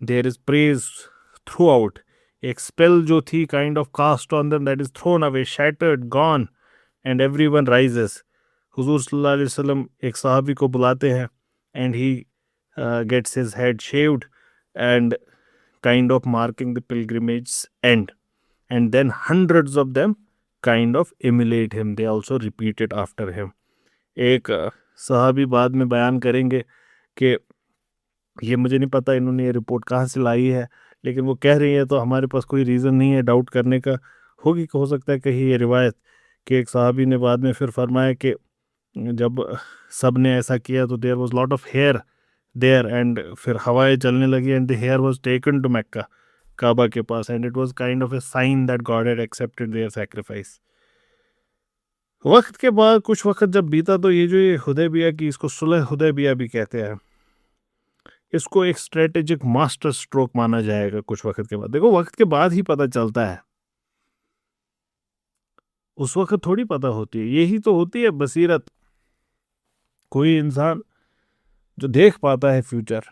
Speaker 1: there is praise throughout. एक स्पेल जो थी kind of cast on them, that is thrown away, shattered, gone, and everyone rises. हुजूर सल्लल्लाहु अलैहि वसल्लम एक सहाबी को बुलाते हैं, and he gets his head shaved, and kind of marking the pilgrimage end, and then hundreds of them kind of emulate him. They also repeat it after him. एक सहाबी बाद में बयान करेंगे कि ये मुझे नहीं पता इन्होंने ये रिपोर्ट कहाँ से लाई है, लेकिन वो कह रही है तो हमारे पास कोई रीज़न नहीं है डाउट करने का। होगी, हो सकता है कहीं ये रिवायत कि एक सहाबी ने बाद में फिर फरमाया कि जब सब ने ऐसा किया तो there was lot of hair there, and फिर हवाएं चलने लगी and the hair was taken to Mecca, Kaaba के पास, and it was kind of a sign that God had accepted their sacrifice. वक्त के बाद कुछ वक्त जब बीता तो ये जो ये हुदैबिया की, इसको सुलह हुदैबिया भी कहते हैं, इसको एक स्ट्रेटेजिक मास्टर स्ट्रोक माना जाएगा कुछ वक्त के बाद। देखो, वक्त के बाद ही पता चलता है, उस वक्त थोड़ी पता होती है। यही तो होती है बसीरत। कोई इंसान जो देख पाता है फ्यूचर,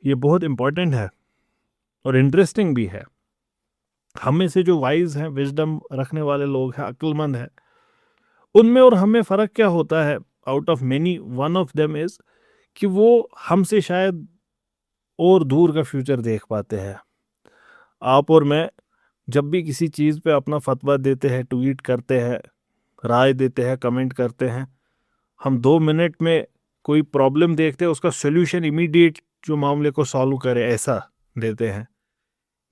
Speaker 1: ये बहुत इंपॉर्टेंट है और इंटरेस्टिंग भी है। हम में से जो वाइज हैं, विजडम रखने वाले लोग हैं, अक्लमंद हैं, उनमें और हमें फ़र्क क्या होता है? Out of many one of them is कि वो हमसे शायद और दूर का फ्यूचर देख पाते हैं। आप और मैं जब भी किसी चीज़ पे अपना फतवा देते हैं, ट्वीट करते हैं, राय देते हैं, कमेंट करते हैं, हम 2 मिनट में कोई प्रॉब्लम देखते हैं, उसका सोल्यूशन इमीडिएट जो मामले को सॉल्व करे ऐसा देते हैं।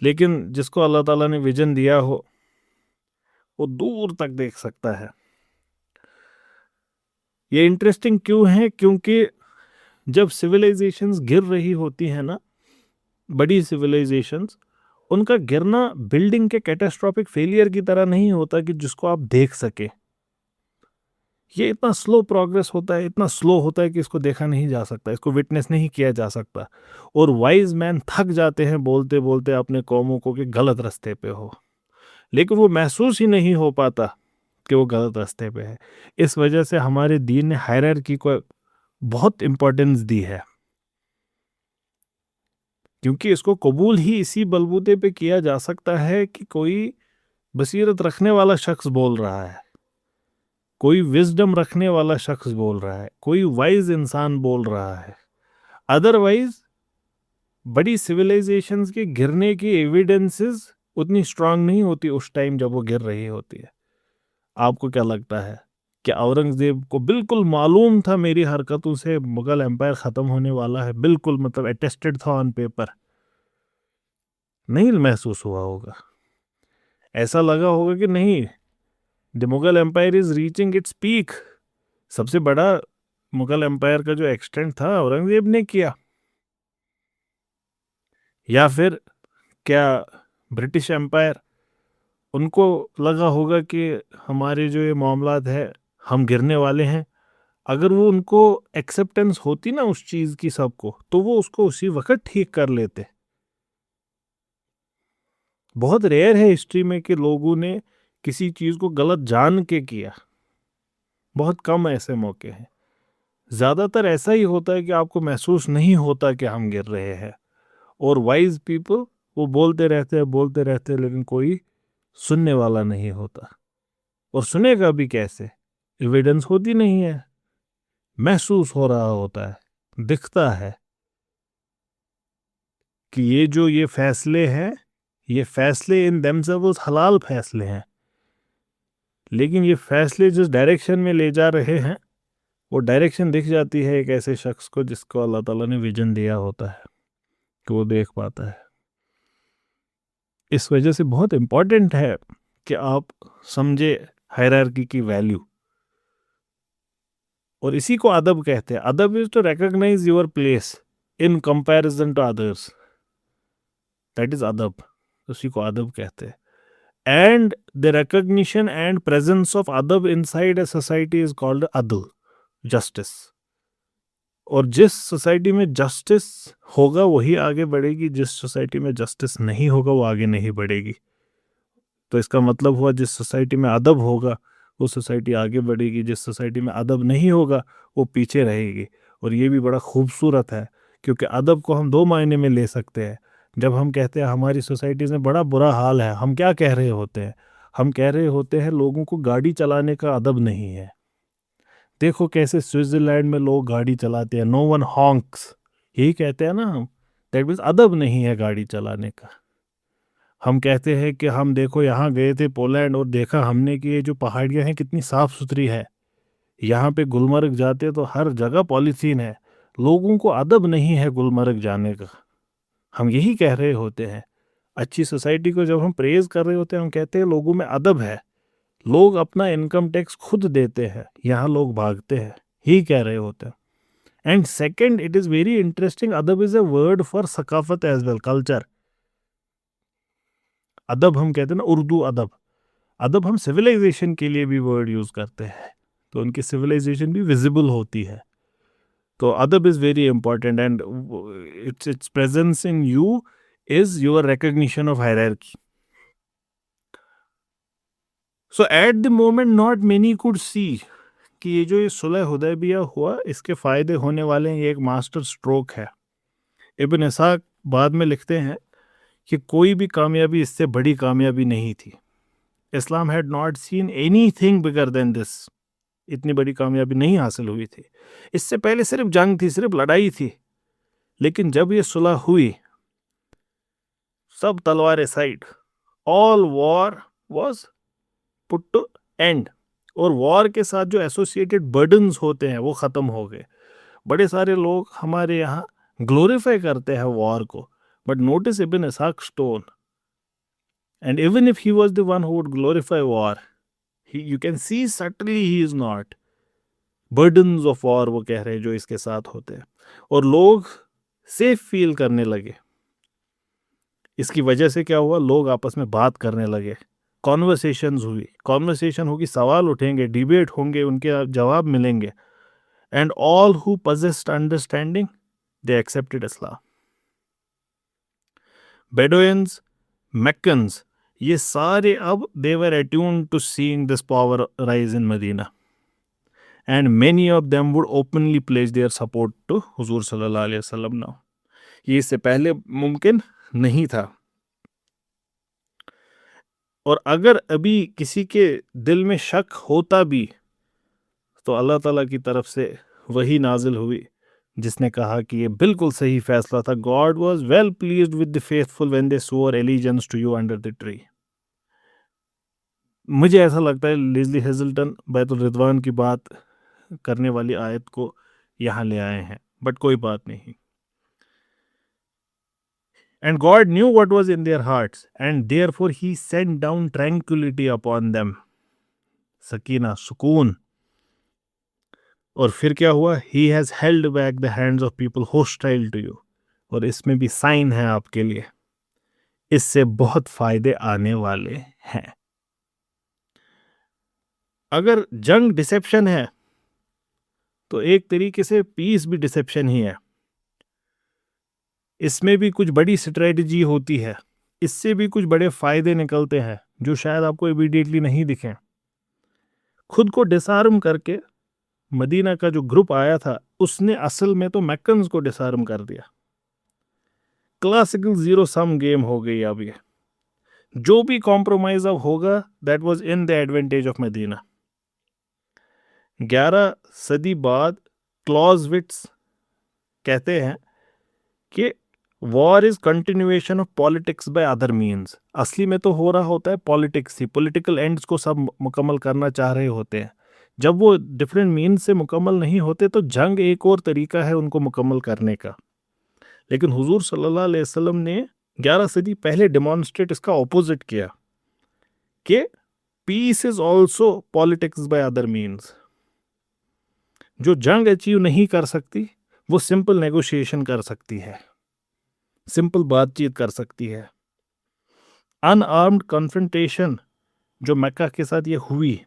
Speaker 1: लेकिन जिसको अल्लाह ताला ने विजन दिया हो, वो दूर तक देख सकता है। ये इंटरेस्टिंग क्यों है? क्योंकि जब सिविलाइजेशंस गिर रही होती हैं ना, बड़ी सिविलाइजेशंस, उनका गिरना बिल्डिंग के कैटास्ट्रॉफिक फेलियर की तरह नहीं होता कि जिसको आप देख सके। ये इतना स्लो प्रोग्रेस होता है, इतना स्लो होता है कि इसको देखा नहीं जा सकता, इसको विटनेस नहीं किया जा सकता। और वाइज मैन थक जाते हैं बोलते बोलते अपने कौमों को कि गलत रास्ते पे हो, लेकिन वो महसूस ही नहीं हो पाता कि वो गलत रास्ते पे है। इस वजह से हमारे दीन ने हायरार्की को बहुत इम्पोर्टेंस दी है, क्योंकि इसको कबूल ही इसी बलबूते पे किया जा सकता है कि कोई बसीरत रखने वाला शख्स बोल रहा है, कोई विजडम रखने वाला शख्स बोल रहा है, कोई वाइज इंसान बोल रहा है। अदरवाइज बड़ी सिविलाइजेशंस के गिरने की एविडेंसेस उतनी स्ट्रांग नहीं होती उस टाइम जब वो गिर रही होती है। आपको क्या लगता है कि औरंगजेब को बिल्कुल मालूम था मेरी हरकतों से मुगल एम्पायर ख़त्म होने वाला है? बिल्कुल, मतलब अटेस्टेड था ऑन पेपर। नहीं महसूस हुआ होगा, ऐसा लगा होगा कि नहीं, the Mughal empire is reaching its peak. सबसे बड़ा मुगल एम्पायर का जो एक्सटेंट था औरंगजेब ने किया। या फिर क्या ब्रिटिश एम्पायर, उनको लगा होगा कि हमारे जो ये मामलात है, हम गिरने वाले हैं। अगर वो उनको एक्सेप्टेंस होती ना उस चीज़ की सबको, तो वो उसको उसी वक्त ठीक कर लेते। बहुत रेयर है हिस्ट्री में कि लोगों ने किसी चीज़ को गलत जान के किया, बहुत कम ऐसे मौके हैं। ज़्यादातर ऐसा ही होता है कि आपको महसूस नहीं होता कि हम गिर रहे हैं, और वाइज पीपल वो बोलते रहते हैं, लेकिन कोई सुनने वाला नहीं होता। और सुनेगा भी कैसे? एविडेंस होती नहीं है, महसूस हो रहा होता है, दिखता है कि ये फैसले हैं, ये फैसले इन देमसेल्व्स हलाल फैसले हैं, लेकिन ये फैसले जिस डायरेक्शन में ले जा रहे हैं, वो डायरेक्शन दिख जाती है एक ऐसे शख्स को जिसको अल्लाह ताला ने विजन दिया होता है कि वो देख पाता है। इस वजह से बहुत इम्पॉर्टेंट है कि आप समझे हायरार्की की वैल्यू, और इसी को अदब कहते हैं। अदब is to recognize your place in comparison to others, that is अदब, उसी को अदब कहते हैं। And the recognition and presence of अदब inside a society is called अदल, जस्टिस। और जिस सोसाइटी में जस्टिस होगा वही आगे बढ़ेगी, जिस सोसाइटी में जस्टिस नहीं होगा वो आगे नहीं बढ़ेगी। तो इसका मतलब हुआ जिस सोसाइटी में अदब होगा वो सोसाइटी आगे बढ़ेगी, जिस सोसाइटी में अदब नहीं होगा वो पीछे रहेगी। और ये भी बड़ा खूबसूरत है, क्योंकि अदब को हम 2 मायने में ले सकते हैं। जब हम कहते हैं हमारी सोसाइटीज़ में बड़ा बुरा हाल है, हम क्या कह रहे होते हैं? हम कह रहे होते हैं लोगों को गाड़ी चलाने का अदब नहीं है। देखो कैसे स्विट्जरलैंड में लोग गाड़ी चलाते हैं, नो वन हॉन्क्स, यही कहते हैं ना हम। दैट मीन्स अदब नहीं है गाड़ी चलाने का। हम कहते हैं कि हम देखो यहाँ गए थे पोलैंड और देखा हमने कि ये जो पहाड़ियाँ हैं कितनी साफ़ सुथरी है। यहाँ पे गुलमर्ग जाते तो हर जगह पॉलीथीन है। लोगों को अदब नहीं है गुलमर्ग जाने का। हम यही कह रहे होते हैं। अच्छी सोसाइटी को जब हम प्रेज़ कर रहे होते हैं, हम कहते हैं लोगों में अदब है। लोग अपना इनकम टैक्स खुद देते हैं, यहाँ लोग भागते हैं, ही कह रहे होते हैं। And second, it is very interesting, अदब इज़ अ वर्ड फॉर सकाफत एज वेल, कल्चर। अदब हम कहते हैं ना, उर्दू अदब। अदब हम सिविलाइजेशन के लिए भी वर्ड यूज़ करते हैं, तो उनकी सिविलाइजेशन भी विजिबल होती है। तो अदब is very important and it's presence in you is your recognition of hierarchy. So at the moment not many could see कि ये सुलह हुदैबिया हुआ, इसके फ़ायदे होने वाले हैं, ये एक मास्टर स्ट्रोक है। इब्न इसाक बाद में लिखते हैं कि कोई भी कामयाबी इससे बड़ी कामयाबी नहीं थी। Islam had not seen anything bigger than this. इतनी बड़ी कामयाबी नहीं हासिल हुई थी। इससे पहले सिर्फ जंग थी, सिर्फ लड़ाई थी। लेकिन जब ये सुलह हुई, सब तलवारें side, all war was put to end. और वॉर के साथ जो एसोसिएटेड बर्डन्स होते हैं वो ख़त्म हो गए। बड़े सारे लोग हमारे यहाँ ग्लोरीफाई करते हैं वॉर को, but notice Ibn Ishaq stone, and even if he was the one who would glorify war, you can see subtly he is not. Burdens of war वो कह रहे हैं जो इसके साथ होते हैं, और लोग सेफ फील करने लगे। इसकी वजह से क्या हुआ, लोग आपस में बात करने लगे, कॉन्वर्सेशंस हुई, कॉन्वर्सेशन होगी, सवाल उठेंगे, डिबेट होंगे, उनके जवाब मिलेंगे, and all who possessed understanding they accepted Islam. Bedouins, Meccans, ये सारे अब they were attuned to seeing this power rise in Medina, and many of them would openly place their support to हुजूर सल्लल्लाहु अलैहि वसल्लम नाउ। ये इससे पहले मुमकिन नहीं था। और अगर अभी किसी के दिल में शक होता भी, तो अल्लाह ताला की तरफ से वही नाजिल हुई जिसने कहा कि ये बिल्कुल सही फैसला था। God was well pleased with the faithful when they swore allegiance to you under the tree. मुझे ऐसा लगता है लेज़ली हेजल्टन बैतुल रिदवान की बात करने वाली आयत को यहाँ ले आए हैं, बट कोई बात नहीं। And God knew what was in their hearts, and therefore he sent down tranquility upon them. Sakina, सुकून। और फिर क्या हुआ, He has held back the hands of people hostile to you. और इसमें भी साइन है आपके लिए, इससे बहुत फायदे आने वाले हैं। अगर जंग डिसेप्शन है, तो एक तरीके से पीस भी डिसेप्शन ही है। इसमें भी कुछ बड़ी स्ट्रेटजी होती है, इससे भी कुछ बड़े फायदे निकलते हैं जो शायद आपको इमीडिएटली नहीं दिखें। खुद को डिसआर्म करके मदीना का जो ग्रुप आया था, उसने असल में तो मैक्कन्स को डिसआर्म कर दिया। क्लासिकल जीरो सम गेम हो गई। अब ये जो भी कॉम्प्रोमाइज अब होगा, that was in the advantage of Medina. 11 सदी बाद क्लॉजविट्स कहते हैं कि war is continuation of politics by other means. असली में तो हो रहा होता है पॉलिटिक्स ही, पॉलिटिकल एंड्स को सब मुकम्मल करना चाह रहे होते हैं। जब वो डिफरेंट मीन्स से मुकम्मल नहीं होते, तो जंग एक और तरीका है उनको मुकम्मल करने का। लेकिन हुजूर सल्लल्लाहु अलैहि वसल्लम ने 11 सदी पहले डेमोन्स्ट्रेट इसका ऑपोजिट किया कि peace is also politics by other means. जो जंग अचीव नहीं कर सकती, वो सिंपल नेगोशिएशन कर सकती है, सिंपल बातचीत कर सकती है। अनआर्म्ड कन्फ्रंटेशन जो मक्का के साथ ये हुई,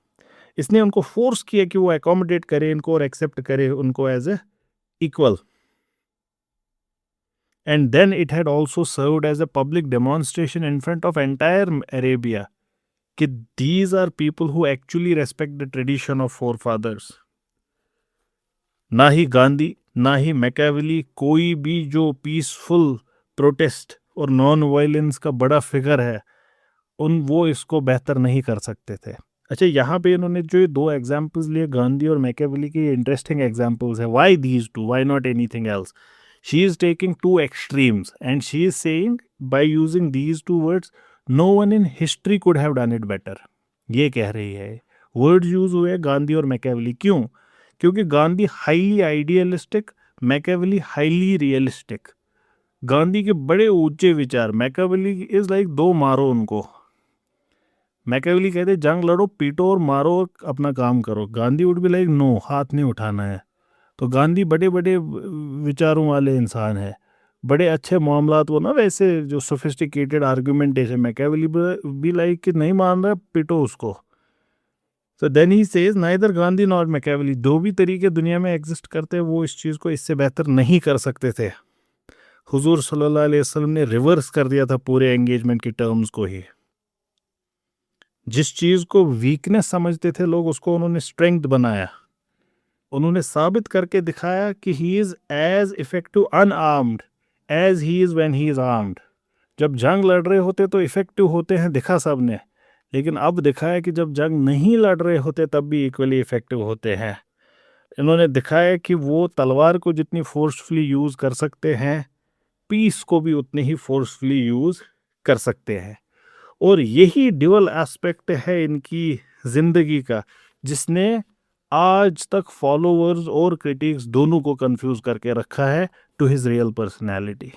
Speaker 1: इसने उनको फोर्स किया कि वो एकोमोडेट करे इनको और एक्सेप्ट करे उनको as a equal. And then it had also served as a public demonstration in front of entire Arabia कि these are people who actually respect the tradition of forefathers. ना ही गांधी, ना ही मैकियावेली, कोई भी जो पीसफुल प्रोटेस्ट और non violence का बड़ा फिगर है, वो इसको बेहतर नहीं कर सकते थे। अच्छा, यहाँ पे इन्होंने जो ये 2 एग्जाम्पल्स लिए गांधी और मैकियावेली के, इंटरेस्टिंग एग्जाम्पल्स है। Why these two, why not anything else? She is taking 2 extremes and she is saying by using these 2 words, no one in history could have done it better, ये कह रही है। Word use हुए गांधी और Machiavelli, क्यों? क्योंकि Gandhi highly idealistic, Machiavelli highly realistic. Gandhi के बड़े ऊंचे विचार, मैकियावेली इज लाइक दो मारो उनको। मैकियावेली कहते जंग लड़ो, पीटो और मारो और अपना काम करो। Gandhi would be like no, हाथ नहीं उठाना है। तो गांधी बड़े बड़े विचारों वाले इंसान है, बड़े अच्छे मामलात वो ना, वैसे जो सोफिस्टिकेटेड आर्गुमेंटेशन। मैकियावेली भी लाइक कि नहीं मान रहा, पिटो उसको। So then he says neither Gandhi nor Machiavelli, दो भी तरीके दुनिया में एग्जिस्ट करते हैं, वो इस चीज़ को इससे बेहतर नहीं कर सकते थे। हुजूर सल्लल्लाहु अलैहि वसल्लम ने रिवर्स कर दिया था पूरे एंगेजमेंट की टर्म्स को ही। जिस चीज़ को वीकनेस समझते थे लोग, उसको उन्होंने स्ट्रेंथ बनाया। उन्होंने साबित करके दिखाया कि he is as effective unarmed as he is when he is armed. जब जंग लड़ रहे होते तो इफेक्टिव होते हैं, दिखा सबने। लेकिन अब दिखा है कि जब जंग नहीं लड़ रहे होते तब भी इक्वली इफेक्टिव होते हैं। इन्होंने दिखाया कि वो तलवार को जितनी फोर्सफुली यूज़ कर सकते हैं, पीस को भी उतने ही फोर्सफुली यूज़ कर सकते हैं। और यही ड्यूअल एस्पेक्ट है इनकी ज़िंदगी का, जिसने आज तक फॉलोअर्स और क्रिटिक्स दोनों को कंफ्यूज करके रखा है टू हिज रियल पर्सनैलिटी।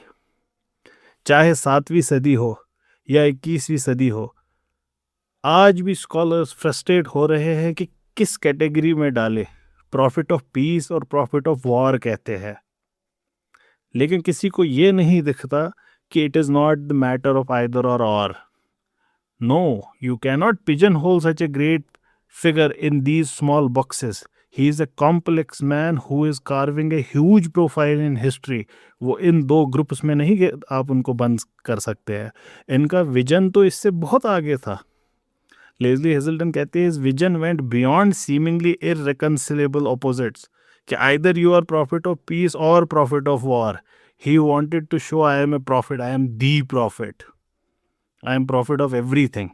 Speaker 1: चाहे 7वीं सदी हो या 21वीं सदी हो, आज भी स्कॉलर्स फ्रस्ट्रेट हो रहे हैं कि किस कैटेगरी में डाले। प्रॉफिट ऑफ पीस और प्रॉफिट ऑफ वॉर कहते हैं, लेकिन किसी को ये नहीं दिखता कि it is not the matter of either और। No, you cannot pigeonhole such a great figure in these small boxes. He is a complex man who is carving a huge profile in history. वो इन दो groups में नहीं आप उनको बंद कर सकते हैं। इनका विजन तो इससे बहुत आगे था। लेस्ली हेजल्टन कहते हैं, vision went beyond seemingly irreconcilable opposites, कि either you are prophet of peace और prophet of war. He wanted to show I am a prophet, I am the prophet, I am prophet of everything.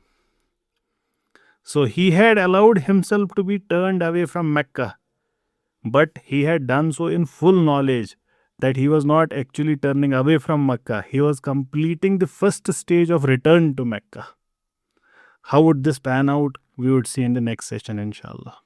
Speaker 1: So he had allowed himself to be turned away from Mecca, but he had done so in full knowledge that he was not actually turning away from Mecca. He was completing the first stage of return to Mecca. How would this pan out? We would see in the next session, inshallah.